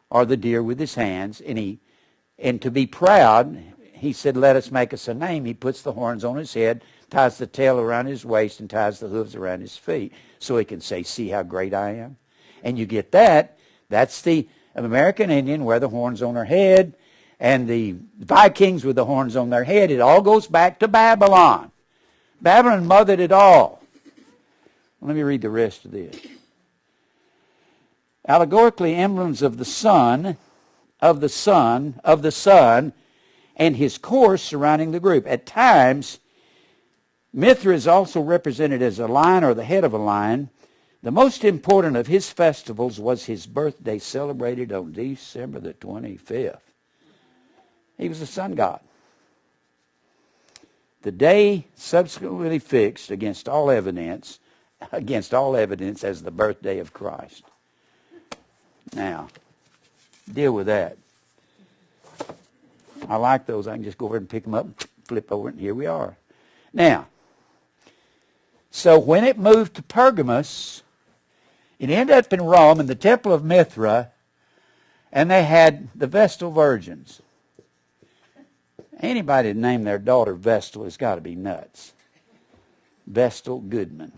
or the deer with his hands, and to be proud, he said, let us make us a name. He puts the horns on his head, ties the tail around his waist, and ties the hooves around his feet so he can say, see how great I am. And you get that. That's the American Indian wear the horns on their head, and the Vikings with the horns on their head. It all goes back to Babylon. Babylon mothered it all. Let me read the rest of this. Allegorically, emblems of the sun, and his course surrounding the group. At times, Mithra is also represented as a lion or the head of a lion. The most important of his festivals was his birthday, celebrated on December the 25th. He was a sun god. The day subsequently fixed against all evidence as the birthday of Christ. Now, deal with that. I like those. I can just go over and pick them up, flip over, and here we are. Now, so when it moved to Pergamos, it ended up in Rome in the temple of Mithra, and they had the Vestal virgins. Anybody that named their daughter Vestal has got to be nuts. Vestal Goodman.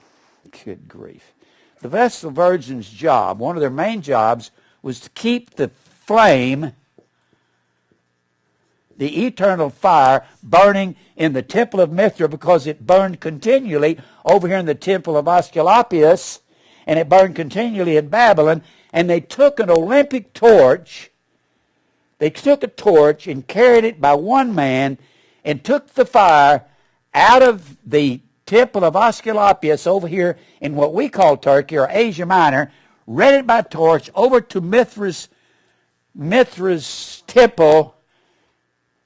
Good grief. The Vestal virgins' job, one of their main jobs, was to keep the flame, the eternal fire, burning in the temple of Mithra, because it burned continually over here in the temple of Asclepius, and it burned continually in Babylon. And they took an Olympic torch. They took a torch and carried it by one man and took the fire out of the temple of Asclepius over here in what we call Turkey or Asia Minor, read it by torch over to Mithra's temple,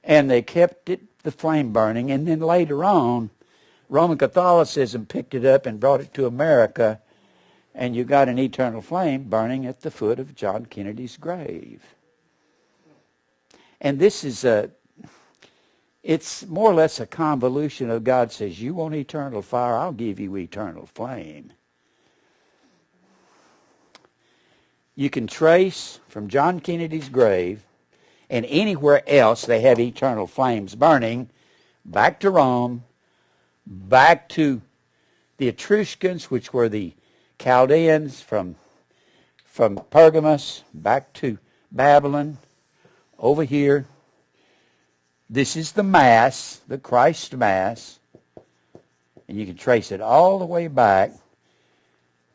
and they kept the flame burning. And then later on, Roman Catholicism picked it up and brought it to America, and you got an eternal flame burning at the foot of John Kennedy's grave. And this is it's more or less a convolution of God says, you want eternal fire, I'll give you eternal flame. You can trace from John Kennedy's grave and anywhere else they have eternal flames burning, back to Rome, back to the Etruscans, which were the Chaldeans from Pergamos, back to Babylon, over here. This is the Mass, the Christ Mass, and you can trace it all the way back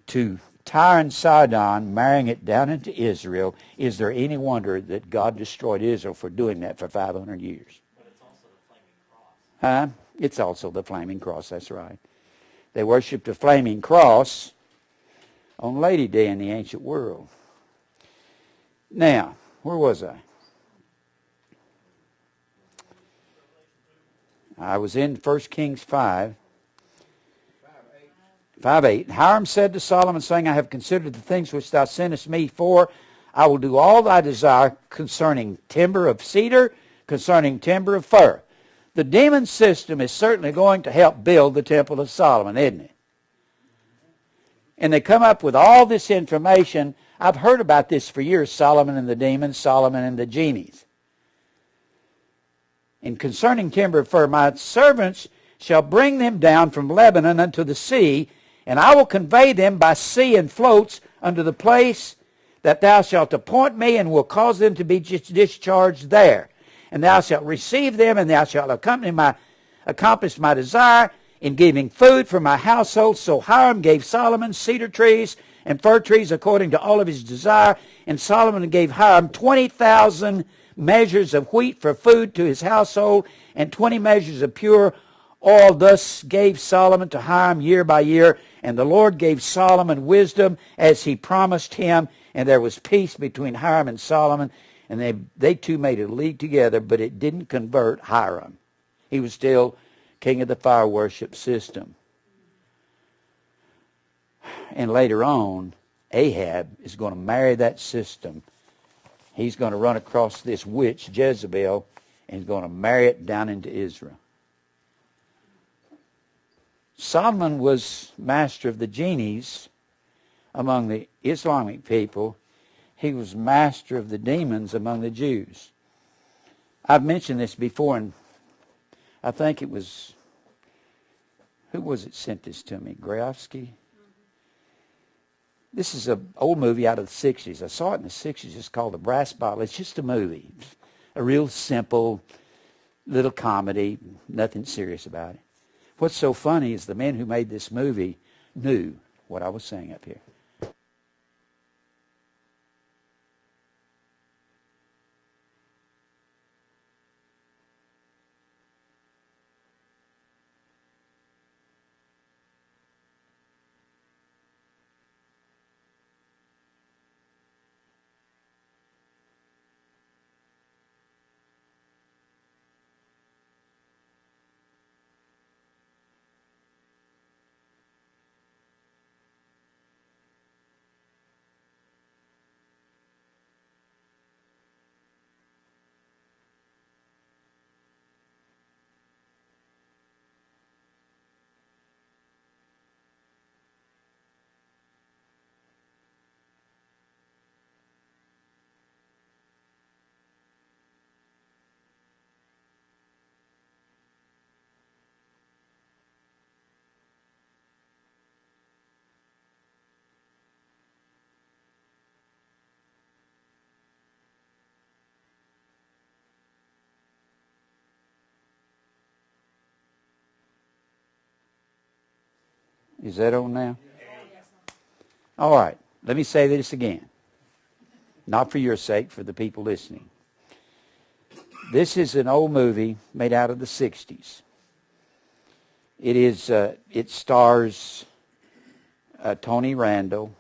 to Tyre and Sidon, marrying it down into Israel. Is there any wonder that God destroyed Israel for doing that for 500 years? But it's also the flaming cross. It's also the flaming cross, that's right. They worshiped a flaming cross on Lady Day in the ancient world. Now, where was I? I was in 1 Kings 5. 5:8. Hiram said to Solomon, saying, I have considered the things which thou sentest me for. I will do all thy desire concerning timber of cedar, concerning timber of fir. The demon system is certainly going to help build the Temple of Solomon, isn't it? And they come up with all this information. I've heard about this for years, Solomon and the demons, Solomon and the genies. And concerning timber of fir, my servants shall bring them down from Lebanon unto the sea, and I will convey them by sea and floats unto the place that thou shalt appoint me, and will cause them to be discharged there. And thou shalt receive them, and thou shalt accomplish my desire in giving food for my household. So Hiram gave Solomon cedar trees and fir trees according to all of his desire. And Solomon gave Hiram 20,000 measures of wheat for food to his household, and 20 measures of pure oil. Thus gave Solomon to Hiram year by year. And the Lord gave Solomon wisdom as he promised him. And there was peace between Hiram and Solomon. And they two made a league together, but it didn't convert Hiram. He was still king of the fire worship system. And later on, Ahab is going to marry that system. He's going to run across this witch, Jezebel, and he's going to marry it down into Israel. Solomon was master of the genies among the Islamic people. He was master of the demons among the Jews. I've mentioned this before, and I think it was, who was it sent this to me? Grayovsky? This is an old movie out of the 60s. I saw it in the 60s. It's called The Brass Bottle. It's just a movie. A real simple little comedy. Nothing serious about it. What's so funny is the man who made this movie knew what I was saying up here. Is that on now? All right. Let me say this again. Not for your sake, for the people listening. This is an old movie made out of the 60s. It stars Tony Randall,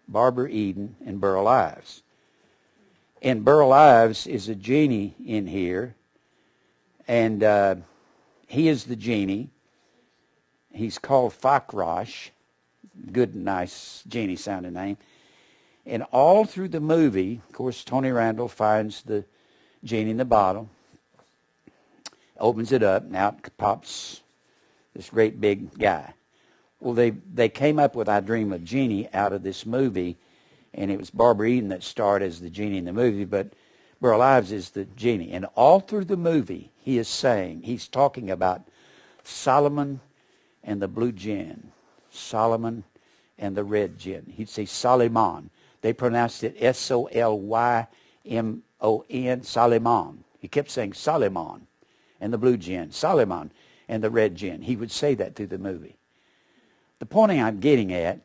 Barbara Eden, and Burl Ives. And Burl Ives is a genie in here, and he is the genie. He's called Fakrash. Good, nice, genie-sounding name. And all through the movie, of course, Tony Randall finds the genie in the bottle, opens it up, and out pops this great big guy. Well, they came up with I Dream of Jeannie out of this movie, and it was Barbara Eden that starred as the genie in the movie, but Burl Ives is the genie. And all through the movie, he's talking about Solomon and the blue jinn, Solomon and the red jinn. He'd say Solomon. They pronounced it Solymon, Solomon. He kept saying Solomon and the blue jinn, Solomon and the red jinn. He would say that through the movie. The point I'm getting at,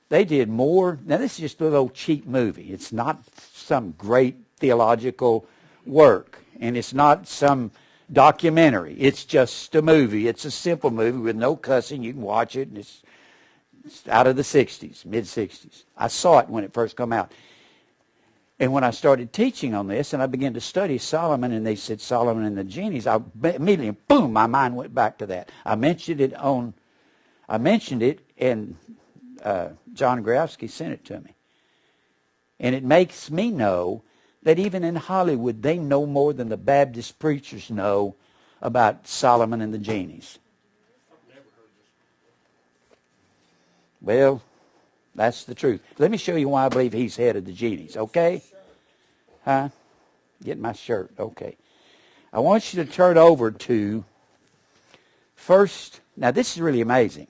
they did more. Now, this is just a little cheap movie. It's not some great theological work, and it's not some documentary. It's just a movie. It's a simple movie with no cussing. You can watch it, and it's out of the 60s, mid-60s. I saw it when it first came out. And when I started teaching on this, and I began to study Solomon, and they said Solomon and the genies, I immediately, boom, my mind went back to that. I mentioned it, and John Grafsky sent it to me. And it makes me know that even in Hollywood, they know more than the Baptist preachers know about Solomon and the genies. Well, that's the truth. Let me show you why I believe he's head of the genies, okay? Huh? Get my shirt, okay. I want you to turn over to first. Now, this is really amazing.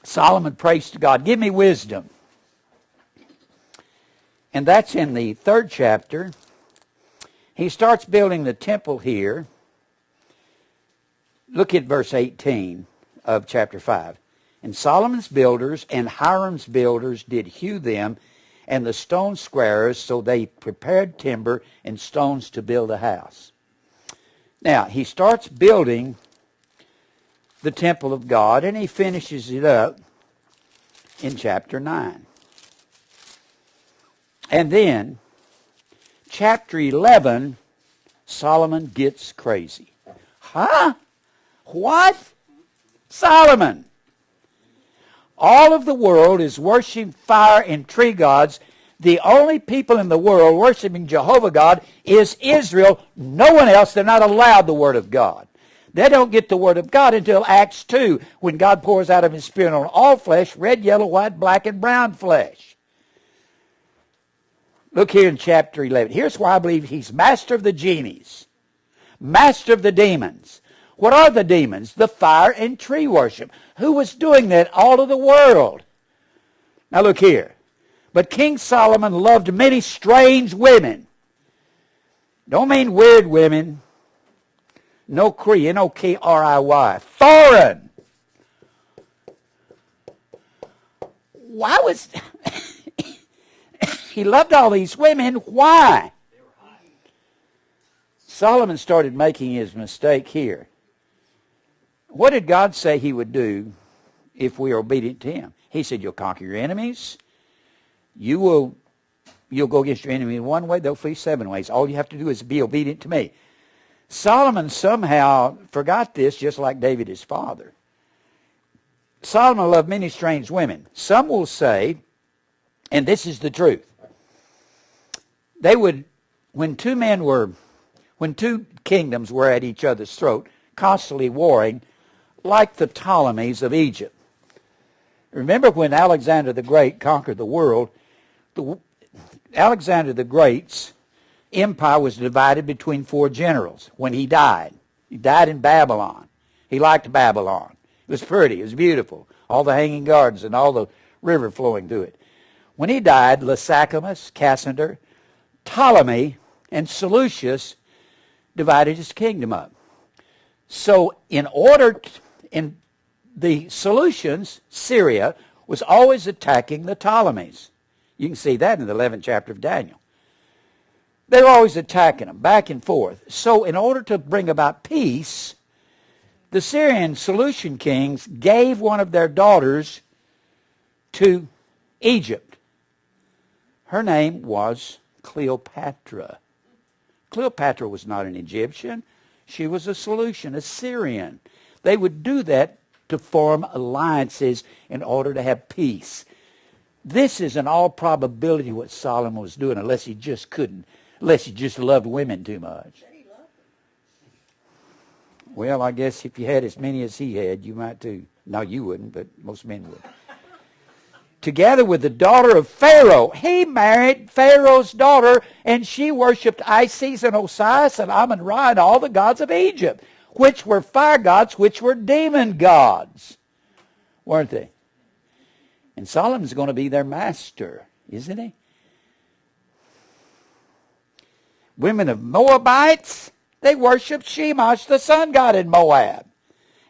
Solomon prays to God, give me wisdom. And that's in the 3rd chapter. He starts building the temple here. Look at verse 18 of chapter 5. And Solomon's builders and Hiram's builders did hew them, and the stone squarers, so they prepared timber and stones to build a house. Now, he starts building the temple of God, and he finishes it up in chapter 9. And then, chapter 11, Solomon gets crazy. Huh? What? Solomon! All of the world is worshiping fire and tree gods. The only people in the world worshiping Jehovah God is Israel. No one else. They're not allowed the Word of God. They don't get the Word of God until Acts 2, when God pours out of His Spirit on all flesh, red, yellow, white, black, and brown flesh. Look here in chapter 11. Here's why I believe he's master of the genies, master of the demons. What are the demons? The fire and tree worship. Who was doing that all of the world? Now look here. But King Solomon loved many strange women. Don't mean weird women. No Cree, N-O-K-R-I-Y. Foreign. Why was... He loved all these women. Why? Solomon started making his mistake here. What did God say He would do if we are obedient to Him? He said, you'll conquer your enemies. You'll go against your enemy in one way, they'll flee 7 ways. All you have to do is be obedient to me. Solomon somehow forgot this, just like David, his father. Solomon loved many strange women. Some will say, and this is the truth, they would, when two kingdoms were at each other's throat, constantly warring, like the Ptolemies of Egypt. Remember when Alexander the Great conquered the world, Alexander the Great's empire was divided between 4 generals when he died. He died in Babylon. He liked Babylon. It was pretty. It was beautiful. All the hanging gardens and all the river flowing through it. When he died, Lysachemus, Cassander, Ptolemy, and Seleucus divided his kingdom up. So in the Seleucians, Syria, was always attacking the Ptolemies. You can see that in the 11th chapter of Daniel. They were always attacking them, back and forth. So in order to bring about peace, the Syrian Seleucian kings gave one of their daughters to Egypt. Her name was Cleopatra. Cleopatra was not an Egyptian. She was a Seleucian, a Syrian. They would do that to form alliances in order to have peace. This is in all probability what Solomon was doing, unless he just loved women too much. Well, I guess if you had as many as he had, you might too. No, you wouldn't, but most men would. Together with the daughter of Pharaoh. He married Pharaoh's daughter, and she worshipped Isis and Osiris and Amun-Ra and all the gods of Egypt, which were fire gods, which were demon gods. Weren't they? And Solomon's going to be their master, isn't he? Women of Moabites, they worshipped Shemash, the sun god in Moab.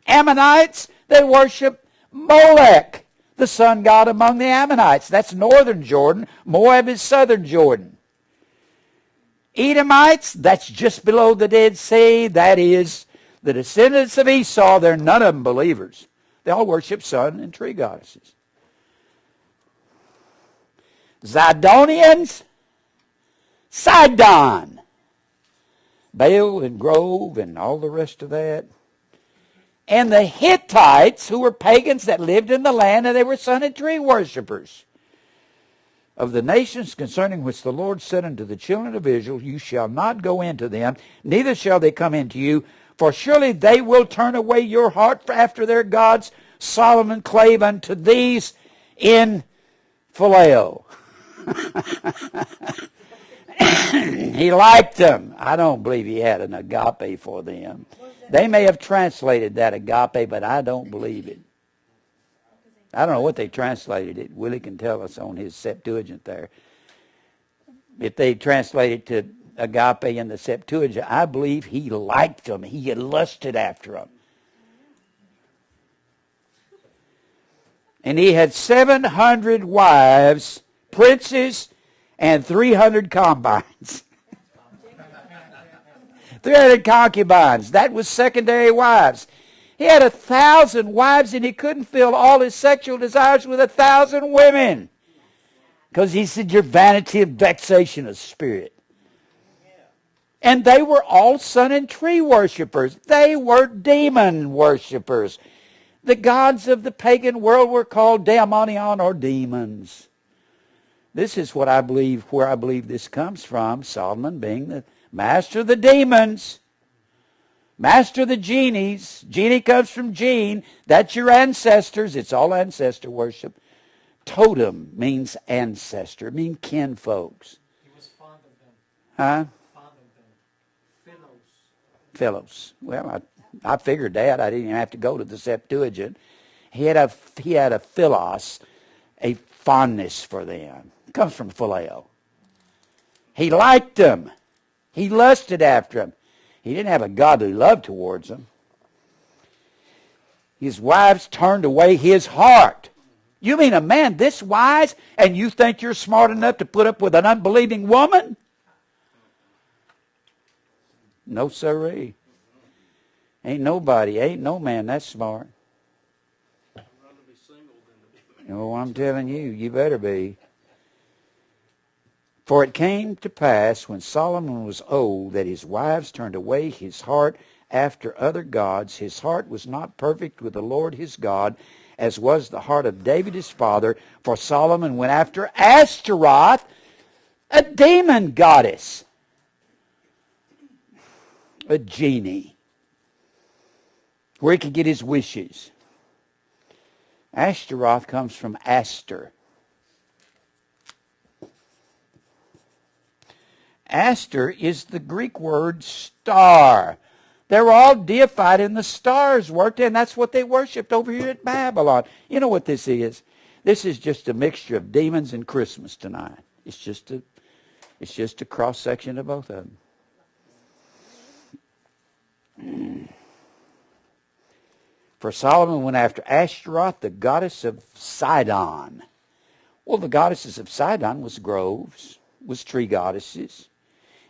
Ammonites, they worshipped Molech, the sun god among the Ammonites. That's northern Jordan. Moab is southern Jordan. Edomites, that's just below the Dead Sea. That is the descendants of Esau. They're none of them believers. They all worship sun and tree goddesses. Zidonians, Sidon, Baal and Grove and all the rest of that. And the Hittites, who were pagans that lived in the land, and they were sun and tree worshippers. Of the nations concerning which the Lord said unto the children of Israel, you shall not go into them, neither shall they come into you, for surely they will turn away your heart after their gods. Solomon clave unto these in phileo. He liked them. I don't believe he had an agape for them. They may have translated that agape, but I don't believe it. I don't know what they translated it. Willie can tell us on his Septuagint there. If they translated to agape in the Septuagint, I believe he liked them. He had lusted after them. And he had 700 wives, princes, and 300 concubines. 300 concubines. That was secondary wives. He had 1,000 wives, and he couldn't fill all his sexual desires with 1,000 women. Because he said, your vanity and vexation of spirit. And they were all sun and tree worshipers. They were demon worshipers. The gods of the pagan world were called daimonion, or demons. This is what I believe, where I believe this comes from. Solomon being the master of the demons. Master of the genies. Genie comes from gene. That's your ancestors. It's all ancestor worship. Totem means ancestor. It means kin folks. He was fond of them. Huh? Fond of them. Fellows. Well, I figured that. I didn't even have to go to the Septuagint. He had a philos, a fondness for them. It comes from phileo. He liked them. He lusted after them. He didn't have a godly love towards them. His wives turned away his heart. You mean a man this wise, and you think you're smart enough to put up with an unbelieving woman? No sirree. Ain't no man that smart. Oh, I'm telling you, you better be. For it came to pass, when Solomon was old, that his wives turned away his heart after other gods. His heart was not perfect with the Lord his God, as was the heart of David his father. For Solomon went after Ashtaroth, a demon goddess, a genie, where he could get his wishes. Ashtaroth comes from Aster. Aster is the Greek word star. They were all deified and the stars worked, and that's what they worshipped over here at Babylon. You know what this is? This is just a mixture of demons and Christmas tonight. It's just a cross-section of both of them. For Solomon went after Ashtaroth, the goddess of Sidon. Well, the goddesses of Sidon was groves, was tree goddesses.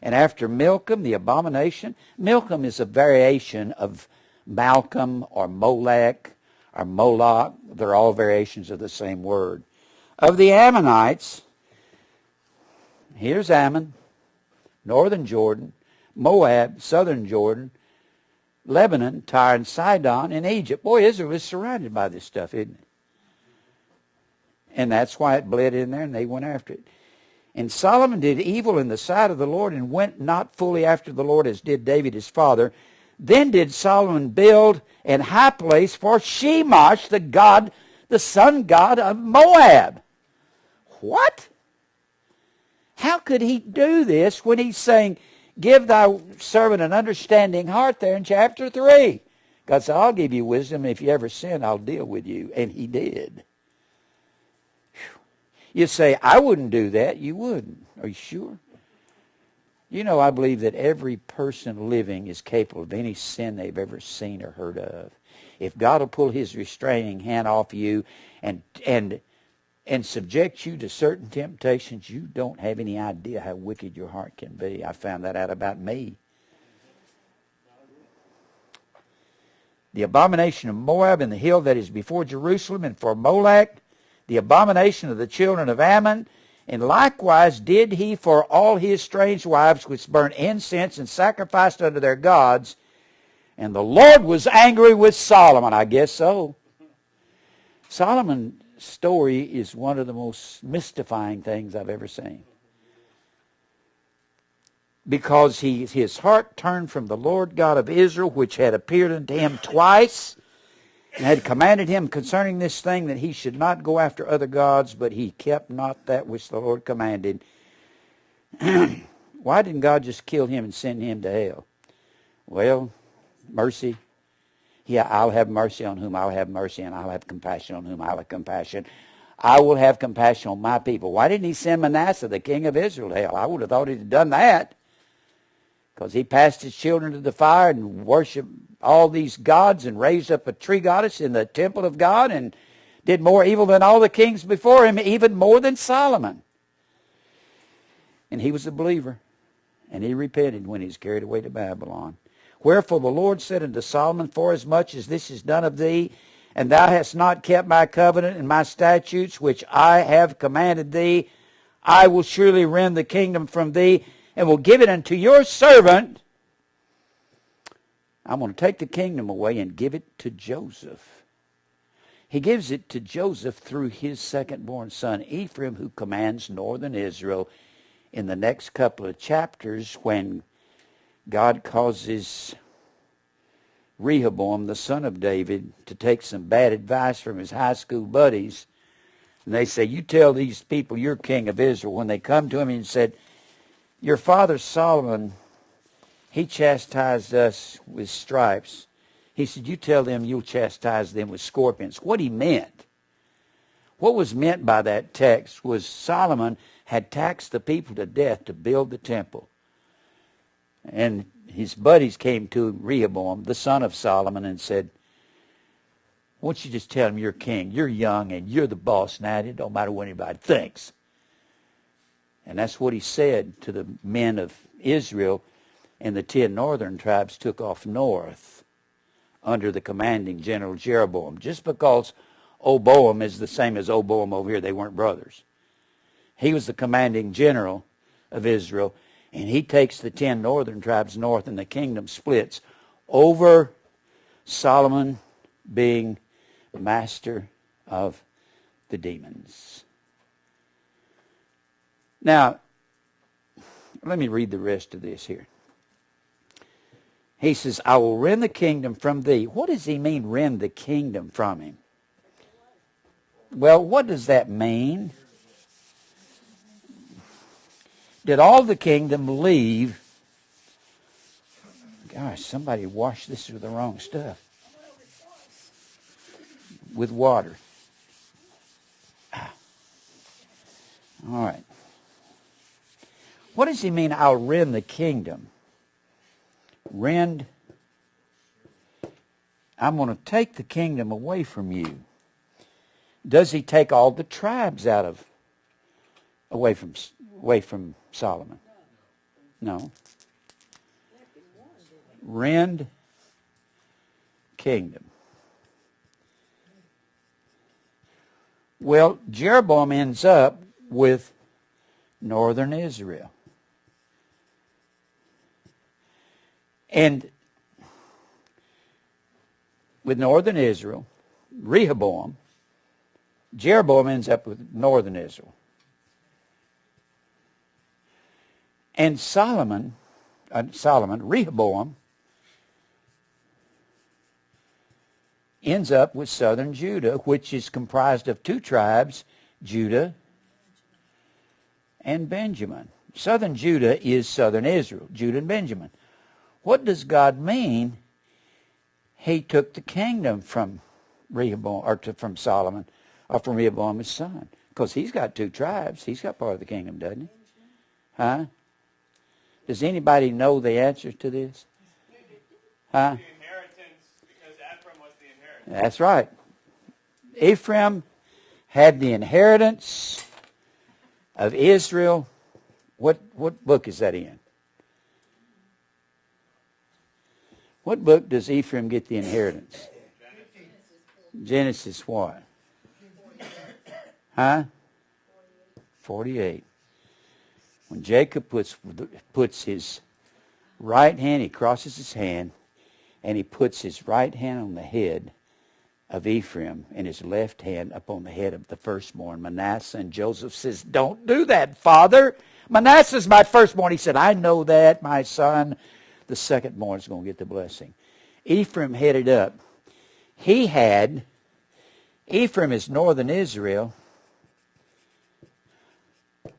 And after Milcom, the abomination. Milcom is a variation of Malcolm or Molech or Moloch. They're all variations of the same word. Of the Ammonites, here's Ammon, northern Jordan, Moab, southern Jordan, Lebanon, Tyre, and Sidon, and Egypt. Boy, Israel is surrounded by this stuff, isn't it? And that's why it bled in there, and they went after it. And Solomon did evil in the sight of the Lord, and went not fully after the Lord, as did David his father. Then did Solomon build an high place for Shemash, the god, the sun god of Moab. What? How could he do this when he's saying, give thy servant an understanding heart there in chapter 3? God said, I'll give you wisdom. If you ever sin, I'll deal with you. And he did. You say, I wouldn't do that. You wouldn't. Are you sure? You know, I believe that every person living is capable of any sin they've ever seen or heard of. If God will pull his restraining hand off you and and subject you to certain temptations, you don't have any idea how wicked your heart can be. I found that out about me. The abomination of Moab and the hill that is before Jerusalem, and for Molech, the abomination of the children of Ammon, and likewise did he for all his strange wives which burnt incense and sacrificed unto their gods. And the Lord was angry with Solomon. I guess so. Solomon's story is one of the most mystifying things I've ever seen. Because his heart turned from the Lord God of Israel, which had appeared unto him twice, and had commanded him concerning this thing that he should not go after other gods, but he kept not that which the Lord commanded. Why didn't God just kill him and send him to hell? Well, mercy. Yeah, I'll have mercy on whom I'll have mercy, and I'll have compassion on whom I'll have compassion. I will have compassion on my people. Why didn't he send Manasseh, the king of Israel, to hell? I would have thought he'd done that. Because he passed his children to the fire and worshiped all these gods and raised up a tree goddess in the temple of God and did more evil than all the kings before him, even more than Solomon. And he was a believer. And he repented when he was carried away to Babylon. Wherefore the Lord said unto Solomon, forasmuch as this is done of thee, and thou hast not kept my covenant and my statutes, which I have commanded thee, I will surely rend the kingdom from thee, and will give it unto your servant. I'm going to take the kingdom away and give it to Joseph. He gives it to Joseph through his second-born son, Ephraim, who commands northern Israel. In the next couple of chapters, when God causes Rehoboam, the son of David, to take some bad advice from his high school buddies, and they say, you tell these people you're king of Israel. When they come to him and said, your father Solomon, he chastised us with stripes. He said, you tell them you'll chastise them with scorpions. What he meant, what was meant by that text was Solomon had taxed the people to death to build the temple. And his buddies came to Rehoboam, the son of Solomon, and said, why don't you just tell him you're king, you're young, and you're the boss now. It don't matter what anybody thinks. And that's what he said to the men of Israel, and the 10 northern tribes took off north under the commanding general Jeroboam. Just because Oboam is the same as Oboam over here, they weren't brothers. He was the commanding general of Israel, and he takes the 10 northern tribes north, and the kingdom splits over Solomon being master of the demons. Now, let me read the rest of this here. He says, I will rend the kingdom from thee. What does he mean, rend the kingdom from him? Well, what does that mean? Did all the kingdom leave? Gosh, somebody washed this with the wrong stuff. With water. All right. What does he mean, I'll rend the kingdom? Rend. I'm going to take the kingdom away from you. Does he take all the tribes away from Solomon? No. Rend kingdom. Well, Jeroboam ends up with northern Israel. And with northern Israel, Rehoboam, Jeroboam ends up with northern Israel. And Rehoboam, ends up with southern Judah, which is comprised of 2 tribes, Judah and Benjamin. Southern Judah is southern Israel, Judah and Benjamin. What does God mean? He took the kingdom from Rehoboam, or from Solomon, or from Rehoboam his son. Because he's got 2 tribes. He's got part of the kingdom, doesn't he? Huh? Does anybody know the answer to this? Huh? The inheritance, because Ephraim was the inheritance. That's right. Ephraim had the inheritance of Israel. What book is that in? What book does Ephraim get the inheritance? Genesis what? Huh? 48. When Jacob puts his right hand, he crosses his hand, and he puts his right hand on the head of Ephraim and his left hand upon the head of the firstborn, Manasseh. And Joseph says, "Don't do that, Father. Manasseh's my firstborn." He said, "I know that, my son. The secondborn is going to get the blessing." Ephraim headed up. Ephraim is northern Israel,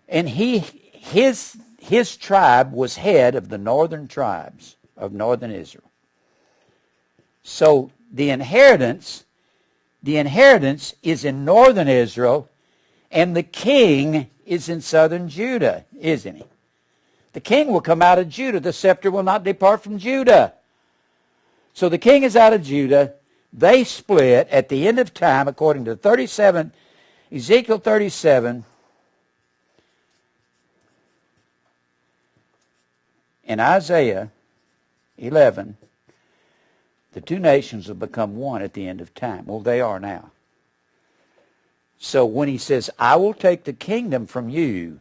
and his tribe was head of the northern tribes of northern Israel. So the inheritance is in northern Israel, and the king is in southern Judah, isn't he? The king will come out of Judah. The scepter will not depart from Judah. So the king is out of Judah. They split at the end of time, according to Ezekiel 37, and Isaiah 11, the two nations will become one at the end of time. Well, they are now. So when he says, "I will take the kingdom from you,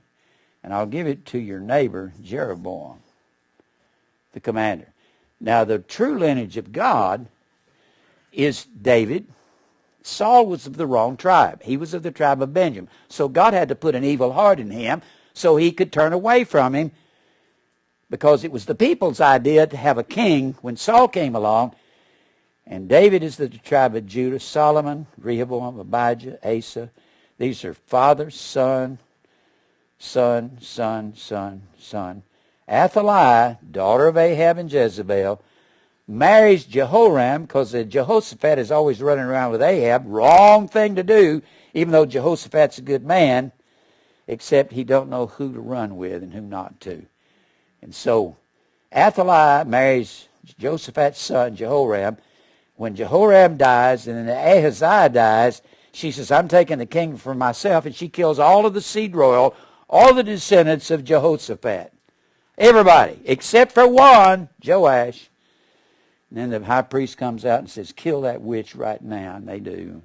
and I'll give it to your neighbor Jeroboam," the commander. Now, the true lineage of God is David. Saul was of the wrong tribe. He was of the tribe of Benjamin. So God had to put an evil heart in him so he could turn away from him, because it was the people's idea to have a king when Saul came along. And David is the tribe of Judah. Solomon, Rehoboam, Abijah, Asa. These are father, son, son, son, son, son. Athaliah, daughter of Ahab and Jezebel, marries Jehoram, because Jehoshaphat is always running around with Ahab. Wrong thing to do, even though Jehoshaphat's a good man, except he don't know who to run with and who not to. And so Athaliah marries Jehoshaphat's son, Jehoram. When Jehoram dies and then Ahaziah dies, she says, "I'm taking the kingdom for myself," and she kills all of the seed royal, all the descendants of Jehoshaphat. Everybody, except for one, Joash. And then the high priest comes out and says, "Kill that witch right now," and they do.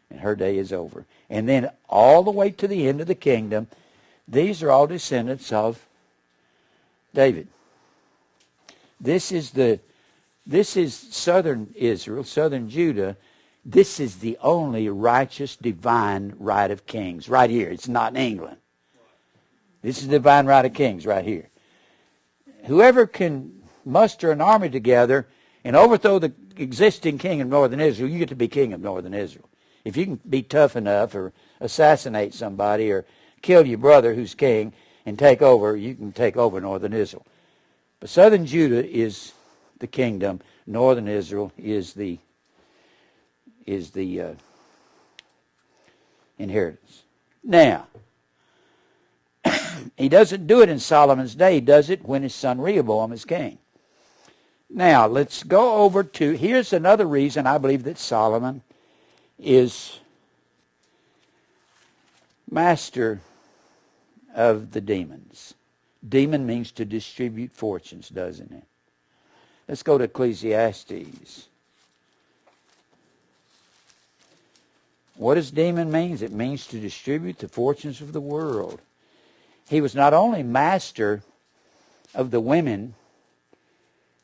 And her day is over. And then all the way to the end of the kingdom, these are all descendants of David. This is southern Israel, southern Judah. This is the only righteous divine right of kings right here. It's not in England. This is the divine right of kings right here. Whoever can muster an army together and overthrow the existing king of northern Israel, you get to be king of northern Israel. If you can be tough enough or assassinate somebody or kill your brother who's king and take over, you can take over northern Israel. But southern Judah is the kingdom. Northern Israel is the inheritance. Now, he doesn't do it in Solomon's day. He does it when his son Rehoboam is king. Now, let's go over to, here's another reason I believe that Solomon is master of the demons. Demon means to distribute fortunes, doesn't it? Let's go to Ecclesiastes. What does demon mean? It means to distribute the fortunes of the world. He was not only master of the women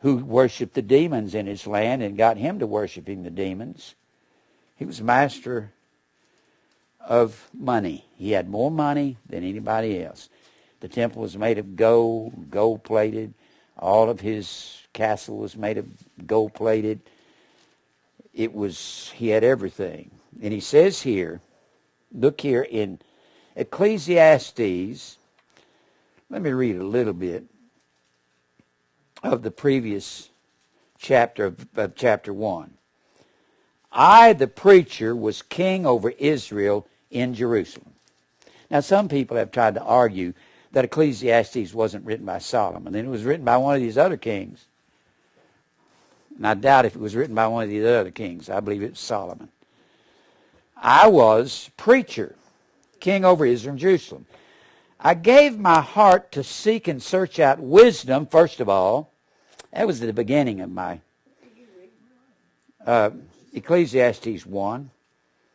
who worshiped the demons in his land and got him to worshiping the demons. He was master of money. He had more money than anybody else. The temple was made of gold, gold-plated. All of his castle was made of gold-plated. He had everything. And he says here, look here in Ecclesiastes, let me read a little bit of the previous chapter of chapter 1. "I, the preacher, was king over Israel in Jerusalem." Now, some people have tried to argue that Ecclesiastes wasn't written by Solomon, and it was written by one of these other kings. And I doubt if it was written by one of these other kings. I believe it was Solomon. I was preacher, king over Israel and Jerusalem. I gave my heart to seek and search out wisdom, first of all. That was the beginning of my Ecclesiastes 1,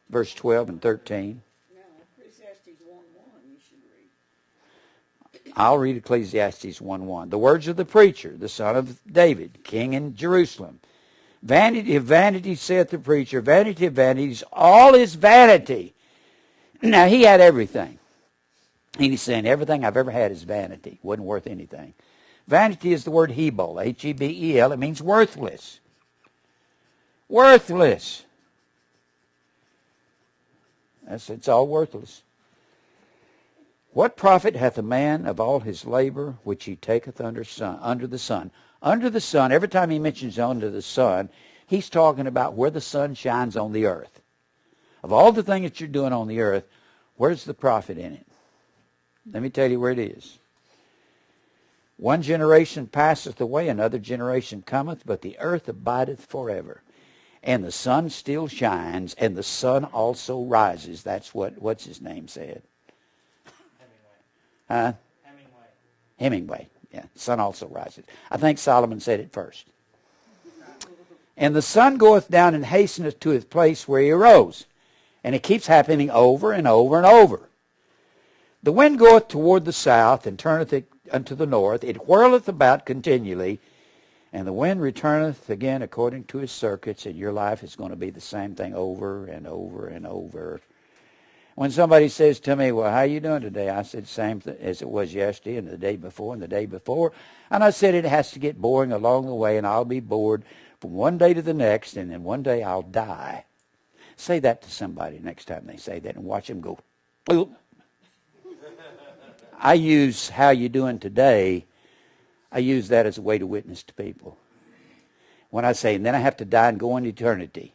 verse 12 and 13. No, Ecclesiastes 1:1 you should read. I'll read Ecclesiastes 1:1. The words of the preacher, the son of David, king in Jerusalem. Vanity of vanity, saith the preacher, vanity of vanities, all is vanity. Now, he had everything. And he's saying, everything I've ever had is vanity. Wasn't worth anything. Vanity is the word Hebel, Hebel. It means worthless. Worthless. It's all worthless. What profit hath a man of all his labor which he taketh under the sun? Under the sun, every time he mentions under the sun, he's talking about where the sun shines on the earth. Of all the things that you're doing on the earth, where's the profit in it? Let me tell you where it is. One generation passeth away, another generation cometh, but the earth abideth forever. And the sun still shines, and the sun also rises. That's what's his name said. Hemingway. Huh? Hemingway. Yeah, sun also rises. I think Solomon said it first. And the sun goeth down and hasteneth to his place where he arose. And it keeps happening over and over and over. The wind goeth toward the south, and turneth it unto the north. It whirleth about continually, and the wind returneth again according to his circuits, and your life is going to be the same thing over and over and over. When somebody says to me, well, how are you doing today? I said, same as it was yesterday and the day before and the day before. And I said, it has to get boring along the way, and I'll be bored from one day to the next, and then one day I'll die. Say that to somebody next time they say that, and watch them go, oop. I use how you doing today, I use that as a way to witness to people. When I say, and then I have to die and go into eternity,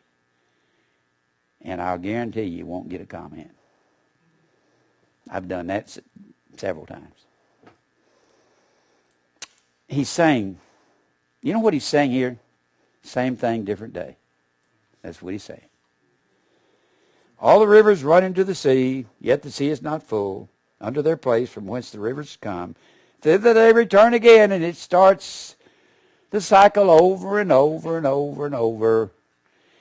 and I'll guarantee you won't get a comment. I've done that several times. He's saying, you know what he's saying here? Same thing, different day. That's what he's saying. All the rivers run into the sea, yet the sea is not full. Unto their place from whence the rivers come. Thither they return again, and it starts the cycle over and over and over and over.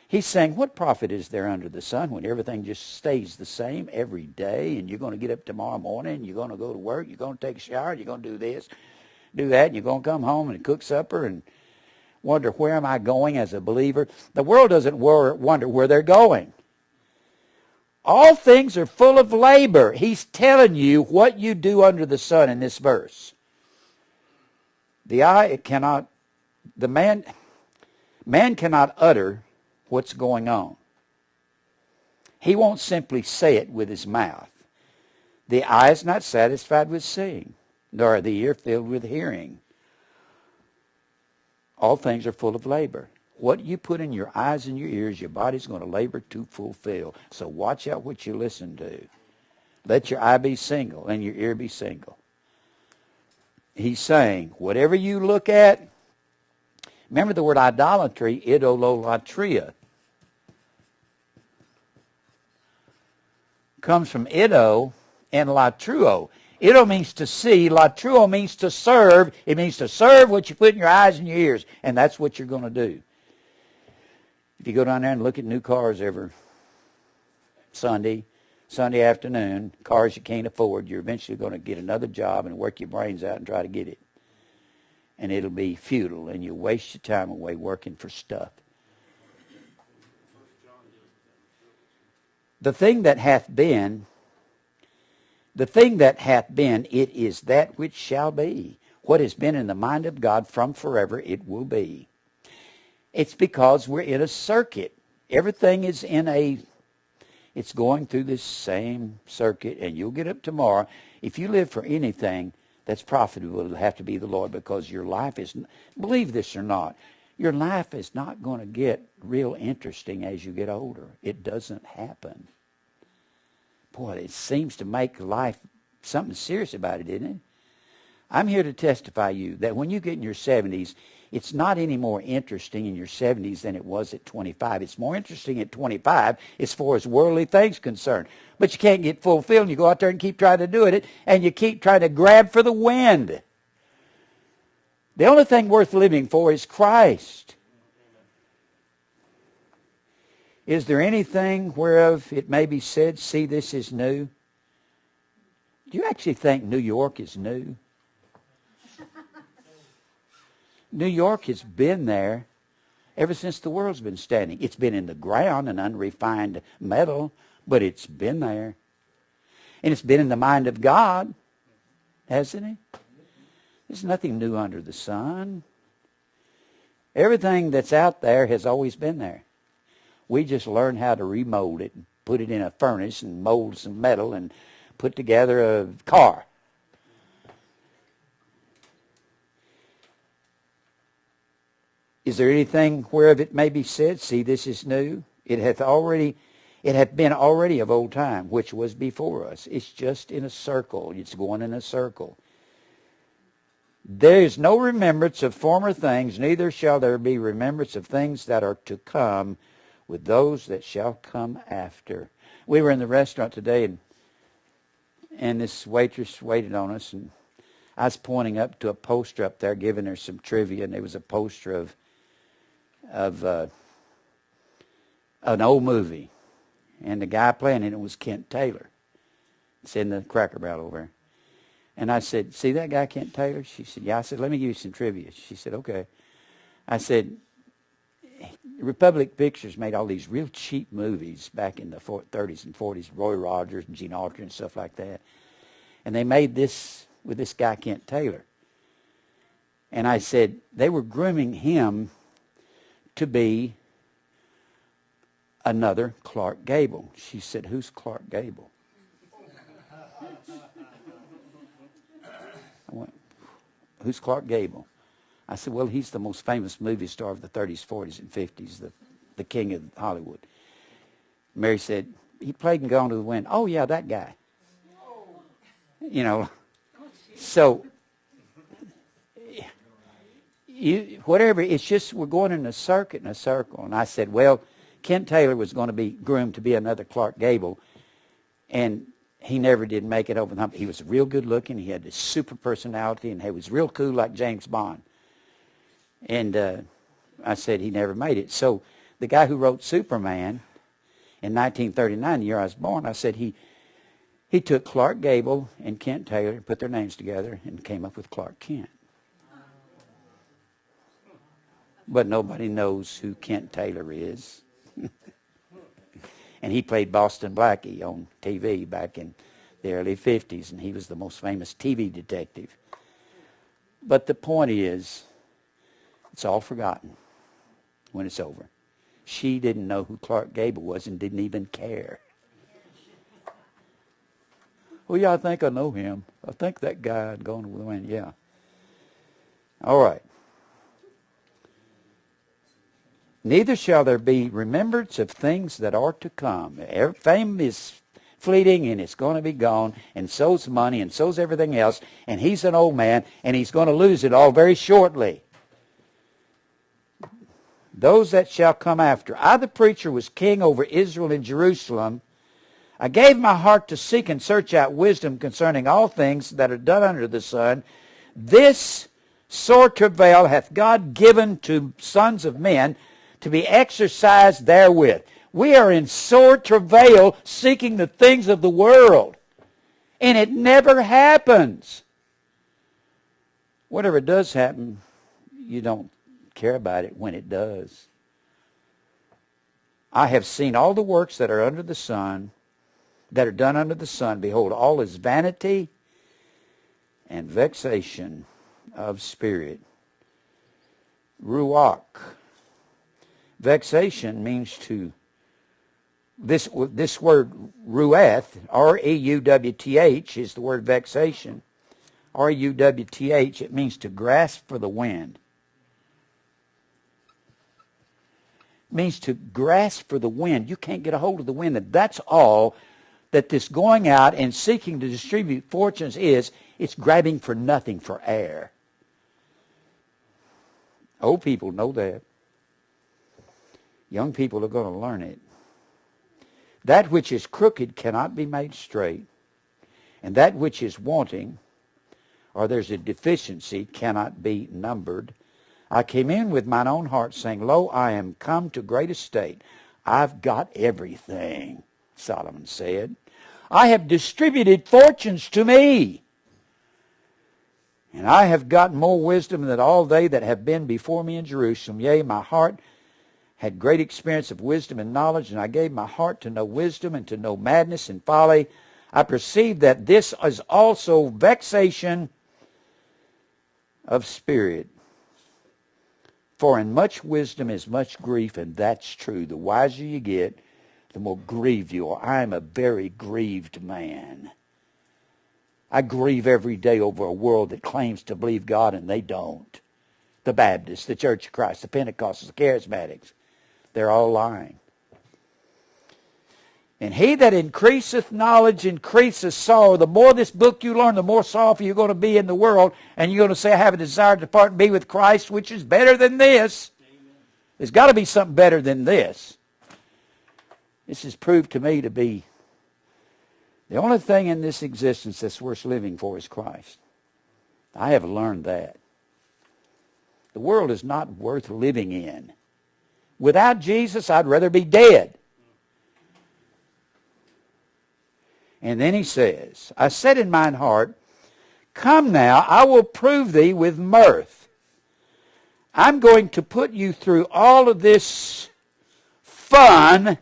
He's saying, what profit is there under the sun when everything just stays the same every day, and you're going to get up tomorrow morning, and you're going to go to work, you're going to take a shower, you're going to do this, do that, and you're going to come home and cook supper and wonder, where am I going as a believer? The world doesn't wonder where they're going. All things are full of labor. He's telling you what you do under the sun in this verse. Man cannot utter what's going on. He won't simply say it with his mouth. The eye is not satisfied with seeing, nor are the ear filled with hearing. All things are full of labor. What you put in your eyes and your ears, your body's going to labor to fulfill. So watch out what you listen to. Let your eye be single and your ear be single. He's saying, whatever you look at, remember the word idolatry, idololatria, comes from ido and latruo. Ido means to see. Latruo means to serve. It means to serve what you put in your eyes and your ears. And that's what you're going to do. If you go down there and look at new cars every Sunday afternoon, cars you can't afford, you're eventually going to get another job and work your brains out and try to get it. And it'll be futile, and you'll waste your time away working for stuff. The thing that hath been, it is that which shall be. What has been in the mind of God from forever, it will be. It's because we're in a circuit. Everything is it's going through this same circuit, and you'll get up tomorrow. If you live for anything that's profitable, it'll have to be the Lord, because your life is, believe this or not, your life is not going to get real interesting as you get older. It doesn't happen. Boy, it seems to make life something serious about it, isn't it? I'm here to testify you that when you get in your 70s, It's not any more interesting in your 70s than it was at 25. It's more interesting at 25 as far as worldly things concerned. But you can't get fulfilled, and you go out there and keep trying to do it, and you keep trying to grab for the wind. The only thing worth living for is Christ. Is there anything whereof it may be said, see, this is new? Do you actually think New York is new? New York has been there ever since the world's been standing. It's been in the ground, an unrefined metal, but it's been there. And it's been in the mind of God, hasn't it? There's nothing new under the sun. Everything that's out there has always been there. We just learned how to remold it and put it in a furnace and mold some metal and put together a car. Is there anything whereof it may be said, see, this is new? It hath been already of old time, which was before us. It's just in a circle. It's going in a circle. There is no remembrance of former things, neither shall there be remembrance of things that are to come with those that shall come after. We were in the restaurant today, and this waitress waited on us, and I was pointing up to a poster up there, giving her some trivia, and there was a poster of an old movie, and the guy playing in it was Kent Taylor. It's in the Cracker Barrel over there. And I said, see that guy Kent Taylor? She said, yeah. I said, let me give you some trivia. She said, okay. I said, Republic Pictures made all these real cheap movies back in the 30s and 40s, Roy Rogers and Gene Autry and stuff like that. And they made this with this guy Kent Taylor. And I said, they were grooming him to be another Clark Gable. She said, who's Clark Gable? I went, who's Clark Gable? I said, well, he's the most famous movie star of the 30s, 40s, and 50s, the king of Hollywood. Mary said, he played in Gone to the Wind. Oh, yeah, that guy. You know, so whatever, it's just we're going in a circuit and a circle. And I said, well, Kent Taylor was going to be groomed to be another Clark Gable, and he never did make it over the hump. He was real good looking. He had this super personality, and he was real cool like James Bond. And I said he never made it. So the guy who wrote Superman in 1939, the year I was born, I said he took Clark Gable and Kent Taylor, put their names together, and came up with Clark Kent. But nobody knows who Kent Taylor is. And he played Boston Blackie on TV back in the early 50s, and he was the most famous TV detective. But the point is, it's all forgotten when it's over. She didn't know who Clark Gable was and didn't even care. Well, yeah, I think I know him. I think that guy had gone to the wind. Yeah. All right. Neither shall there be remembrance of things that are to come. Fame is fleeting, and it's going to be gone, and so's money, and so's everything else, and he's an old man, and he's going to lose it all very shortly. Those that shall come after. I, the preacher, was king over Israel and Jerusalem. I gave my heart to seek and search out wisdom concerning all things that are done under the sun. This sore travail hath God given to sons of men, to be exercised therewith. We are in sore travail seeking the things of the world. And it never happens. Whatever does happen, you don't care about it when it does. I have seen all the works that are under the sun, that are done under the sun. Behold, all is vanity and vexation of spirit. Ruach. Vexation means to, this word rueth, R-E-U-W-T-H, is the word vexation. R-U-W-T-H, it means to grasp for the wind. It means to grasp for the wind. You can't get a hold of the wind. And that's all that this going out and seeking to distribute fortunes is. It's grabbing for nothing, for air. Old people know that. Young people are going to learn it. That which is crooked cannot be made straight, and that which is wanting, or there's a deficiency, cannot be numbered. I came in with mine own heart, saying, Lo, I am come to great estate. I've got everything, Solomon said. I have distributed fortunes to me, and I have gotten more wisdom than all they that have been before me in Jerusalem. Yea, my heart had great experience of wisdom and knowledge, and I gave my heart to know wisdom and to know madness and folly. I perceive that this is also vexation of spirit. For in much wisdom is much grief, and that's true. The wiser you get, the more grieved you are. I am a very grieved man. I grieve every day over a world that claims to believe God and they don't. The Baptists, the Church of Christ, the Pentecostals, the Charismatics, they're all lying. And he that increaseth knowledge increaseth sorrow. The more this book you learn, the more sorrowful you're going to be in the world. And you're going to say, I have a desire to depart and be with Christ, which is better than this. Amen. There's got to be something better than this. This has proved to me to be the only thing in this existence that's worth living for is Christ. I have learned that. The world is not worth living in. Without Jesus, I'd rather be dead. And then he says, I said in mine heart, Come now, I will prove thee with mirth. I'm going to put you through all of this fun.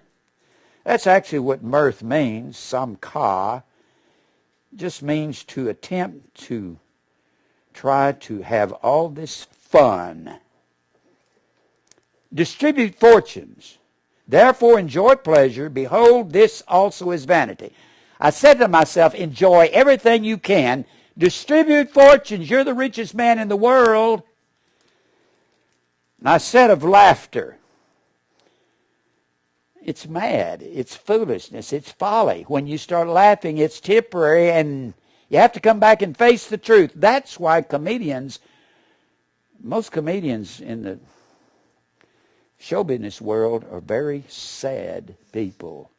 That's actually what mirth means, samka. Just means to attempt to try to have all this fun. Distribute fortunes. Therefore enjoy pleasure. Behold, this also is vanity. I said to myself, enjoy everything you can. Distribute fortunes. You're the richest man in the world. And I said of laughter, it's mad, it's foolishness, it's folly. When you start laughing, it's temporary, and you have to come back and face the truth. That's why most comedians in the show business world are very sad people.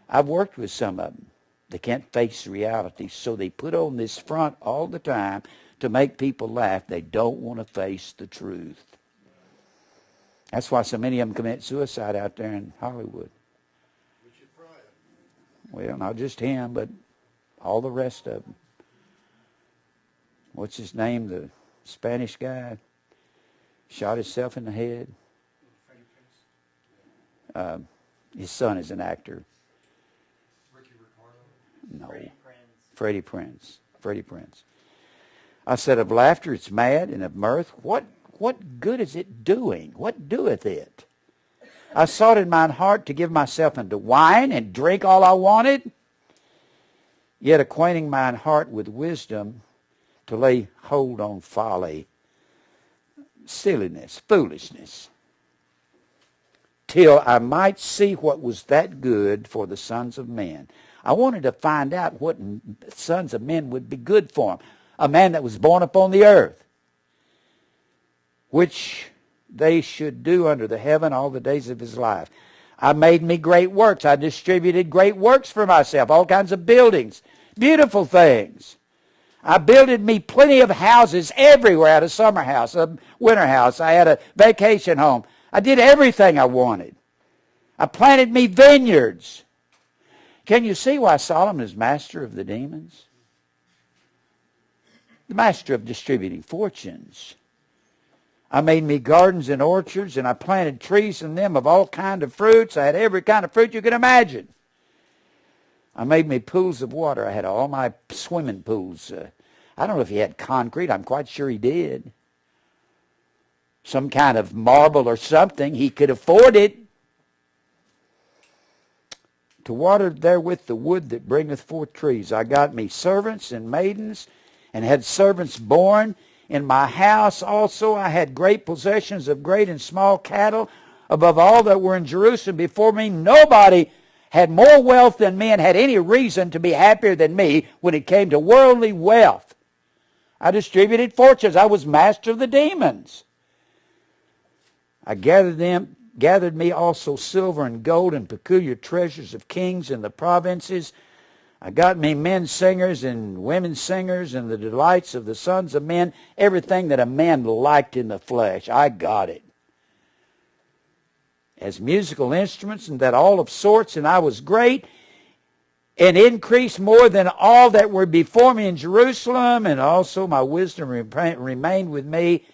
I've worked with some of them. They can't face reality, so they put on this front all the time to make people laugh. They don't want to face the truth. That's why so many of them commit suicide out there in Hollywood. Well, not just him, but all the rest of them. What's his name? The Spanish guy shot himself in the head. His son is an actor. No. Freddie Prinze. I said, of laughter it's mad, and of mirth, what good is it doing? What doeth it? I sought in mine heart to give myself unto wine and drink all I wanted, yet acquainting mine heart with wisdom to lay hold on folly, silliness, foolishness, till I might see what was that good for the sons of men. I wanted to find out what sons of men would be good for them. A man that was born upon the earth, which they should do under the heaven all the days of his life. I made me great works. I distributed great works for myself, all kinds of buildings, beautiful things. I builded me plenty of houses everywhere. I had a summer house, a winter house. I had a vacation home. I did everything I wanted. I planted me vineyards. Can you see why Solomon is master of the demons? The master of distributing fortunes. I made me gardens and orchards, and I planted trees in them of all kind of fruits. I had every kind of fruit you can imagine. I made me pools of water. I had all my swimming pools. I don't know if he had concrete. I'm quite sure he did. Some kind of marble or something. He could afford it. To water therewith the wood that bringeth forth trees. I got me servants and maidens, and had servants born. In my house also I had great possessions of great and small cattle. Above all that were in Jerusalem before me, nobody had more wealth than me and had any reason to be happier than me when it came to worldly wealth. I distributed fortunes. I was master of the demons. I gathered me also silver and gold and peculiar treasures of kings in the provinces. I got me men singers and women singers and the delights of the sons of men, everything that a man liked in the flesh. I got it. As musical instruments and that all of sorts, and I was great and increased more than all that were before me in Jerusalem, and also my wisdom remained with me.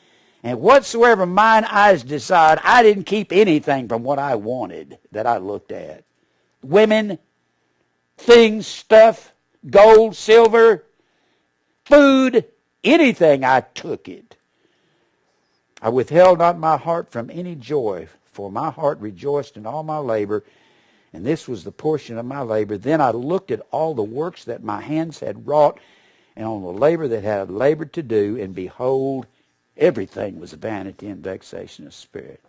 And whatsoever mine eyes desired, I didn't keep anything from what I wanted that I looked at. Women, things, stuff, gold, silver, food, anything, I took it. I withheld not my heart from any joy, for my heart rejoiced in all my labor, and this was the portion of my labor. Then I looked at all the works that my hands had wrought, and on the labor that I had labored to do, and behold, everything was vanity and vexation of spirit.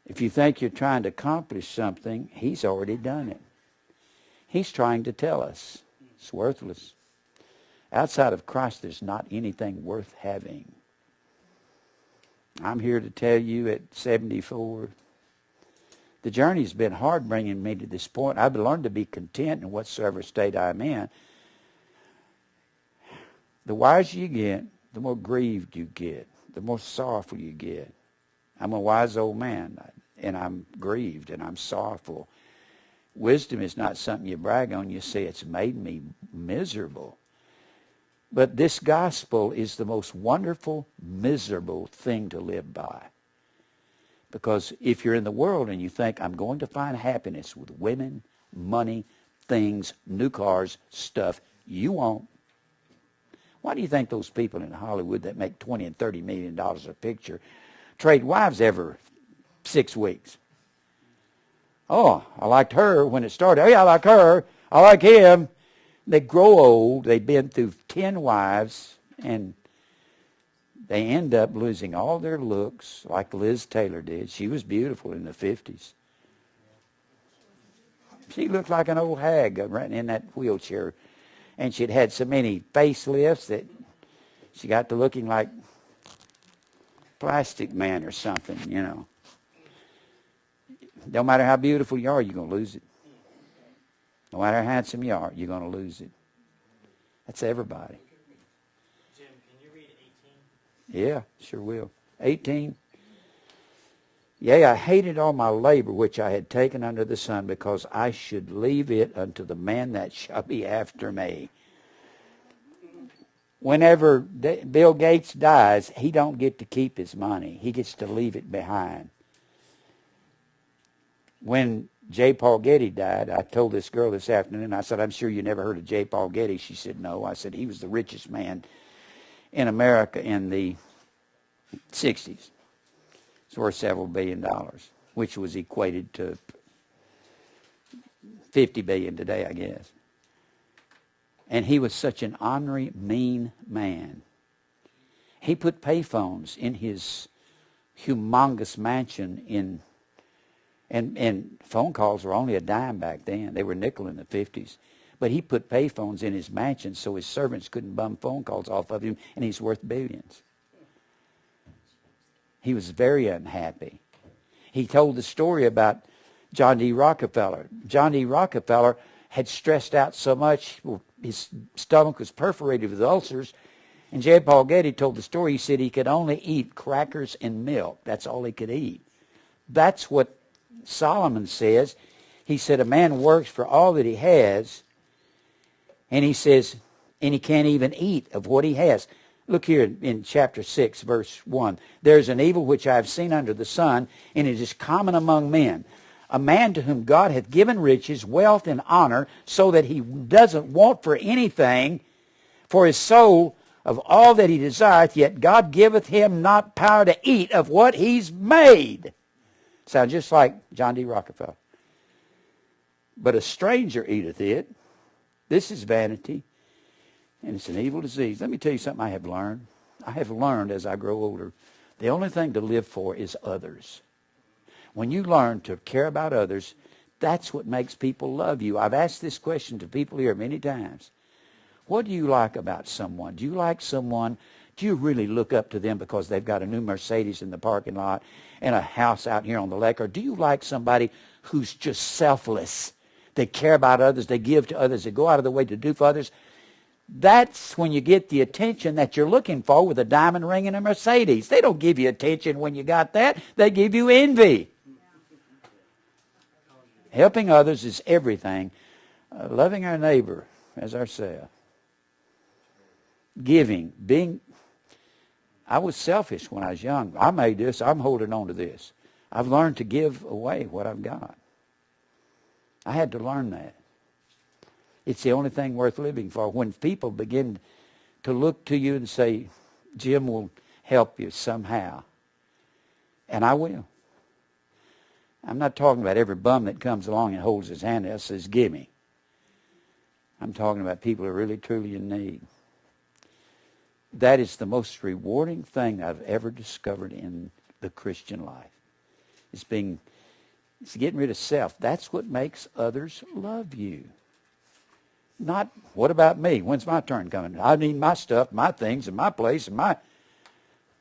If you think you're trying to accomplish something, he's already done it. He's trying to tell us it's worthless. Outside of Christ, there's not anything worth having. I'm here to tell you at 74, the journey's been hard bringing me to this point. I've learned to be content in whatsoever state I'm in. The wiser you get, the more grieved you get, the more sorrowful you get. I'm a wise old man, and I'm grieved, and I'm sorrowful. Wisdom is not something you brag on. You say, it's made me miserable. But this gospel is the most wonderful, miserable thing to live by. Because if you're in the world and you think, I'm going to find happiness with women, money, things, new cars, stuff, you won't. Why do you think those people in Hollywood that make $20 and $30 million a picture trade wives every 6 weeks? Oh, I liked her when it started. Oh, yeah, I like her. I like him. They grow old. They've been through 10 wives, and they end up losing all their looks like Liz Taylor did. She was beautiful in the 50s. She looked like an old hag right in that wheelchair. And she'd had so many facelifts that she got to looking like Plastic Man or something, you know. No matter how beautiful you are, you're going to lose it. No matter how handsome you are, you're going to lose it. That's everybody. Jim, can you read 18? Yeah, sure will. 18. Yea, I hated all my labor which I had taken under the sun, because I should leave it unto the man that shall be after me. Whenever Bill Gates dies, he don't get to keep his money. He gets to leave it behind. When J. Paul Getty died, I told this girl this afternoon, I said, I'm sure you never heard of J. Paul Getty. She said, no. I said, he was the richest man in America in the 60s. It's worth several $1 billion, which was equated to $50 billion today, I guess. And he was such an ornery, mean man. He put payphones in his humongous mansion and phone calls were only a dime back then. They were nickel in the 50s. But he put payphones in his mansion so his servants couldn't bum phone calls off of him, and he's worth billions. He was very unhappy. He told the story about John D. Rockefeller. John D. Rockefeller had stressed out so much, his stomach was perforated with ulcers, and J. Paul Getty told the story. He said he could only eat crackers and milk. That's all he could eat. That's what Solomon says. He said a man works for all that he has, and he says, and he can't even eat of what he has. Look here in chapter 6, verse 1. There's an evil which I have seen under the sun, and it is common among men. A man to whom God hath given riches, wealth, and honor, so that he doesn't want for anything for his soul of all that he desireth, yet God giveth him not power to eat of what he's made. Sounds just like John D. Rockefeller. But a stranger eateth it. This is vanity, and it's an evil disease. Let me tell you something I have learned. I have learned as I grow older, the only thing to live for is others. When you learn to care about others, that's what makes people love you. I've asked this question to people here many times. What do you like about someone? Do you like someone Do you really look up to them because they've got a new Mercedes in the parking lot and a house out here on the lake? Or do you like somebody who's just selfless? They care about others. They give to others. They go out of the way to do for others. That's when you get the attention that you're looking for with a diamond ring and a Mercedes. They don't give you attention when you got that. They give you envy. Helping others is everything. Loving our neighbor as ourselves. Giving. I was selfish when I was young. I made this. I'm holding on to this. I've learned to give away what I've got. I had to learn that. It's the only thing worth living for. When people begin to look to you and say, Jim will help you somehow. And I will. I'm not talking about every bum that comes along and holds his hand and says, give me. I'm talking about people who are really, truly in need. That is the most rewarding thing I've ever discovered in the Christian life. It's getting rid of self. That's what makes others love you. Not, what about me? When's my turn coming? I need my stuff, my things, and my place, and my...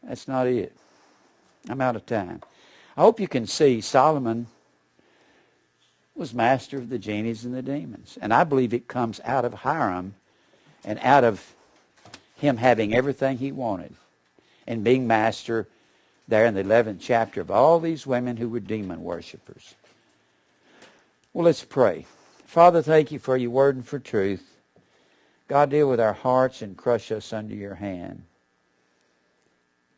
That's not it. I'm out of time. I hope you can see Solomon was master of the genies and the demons. And I believe it comes out of Hiram and out of him having everything he wanted and being master there in the 11th chapter of all these women who were demon worshipers. Well, let's pray. Father, thank you for your word and for truth. God, deal with our hearts and crush us under your hand.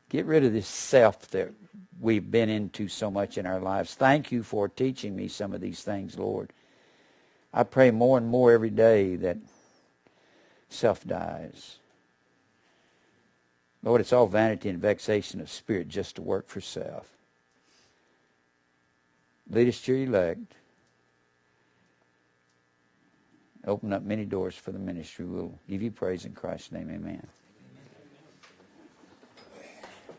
Get rid of this self that we've been into so much in our lives. Thank you for teaching me some of these things, Lord. I pray more and more every day that self dies. Lord, it's all vanity and vexation of spirit just to work for self. Lead us to your elect. Open up many doors for the ministry. We'll give you praise in Christ's name. Amen.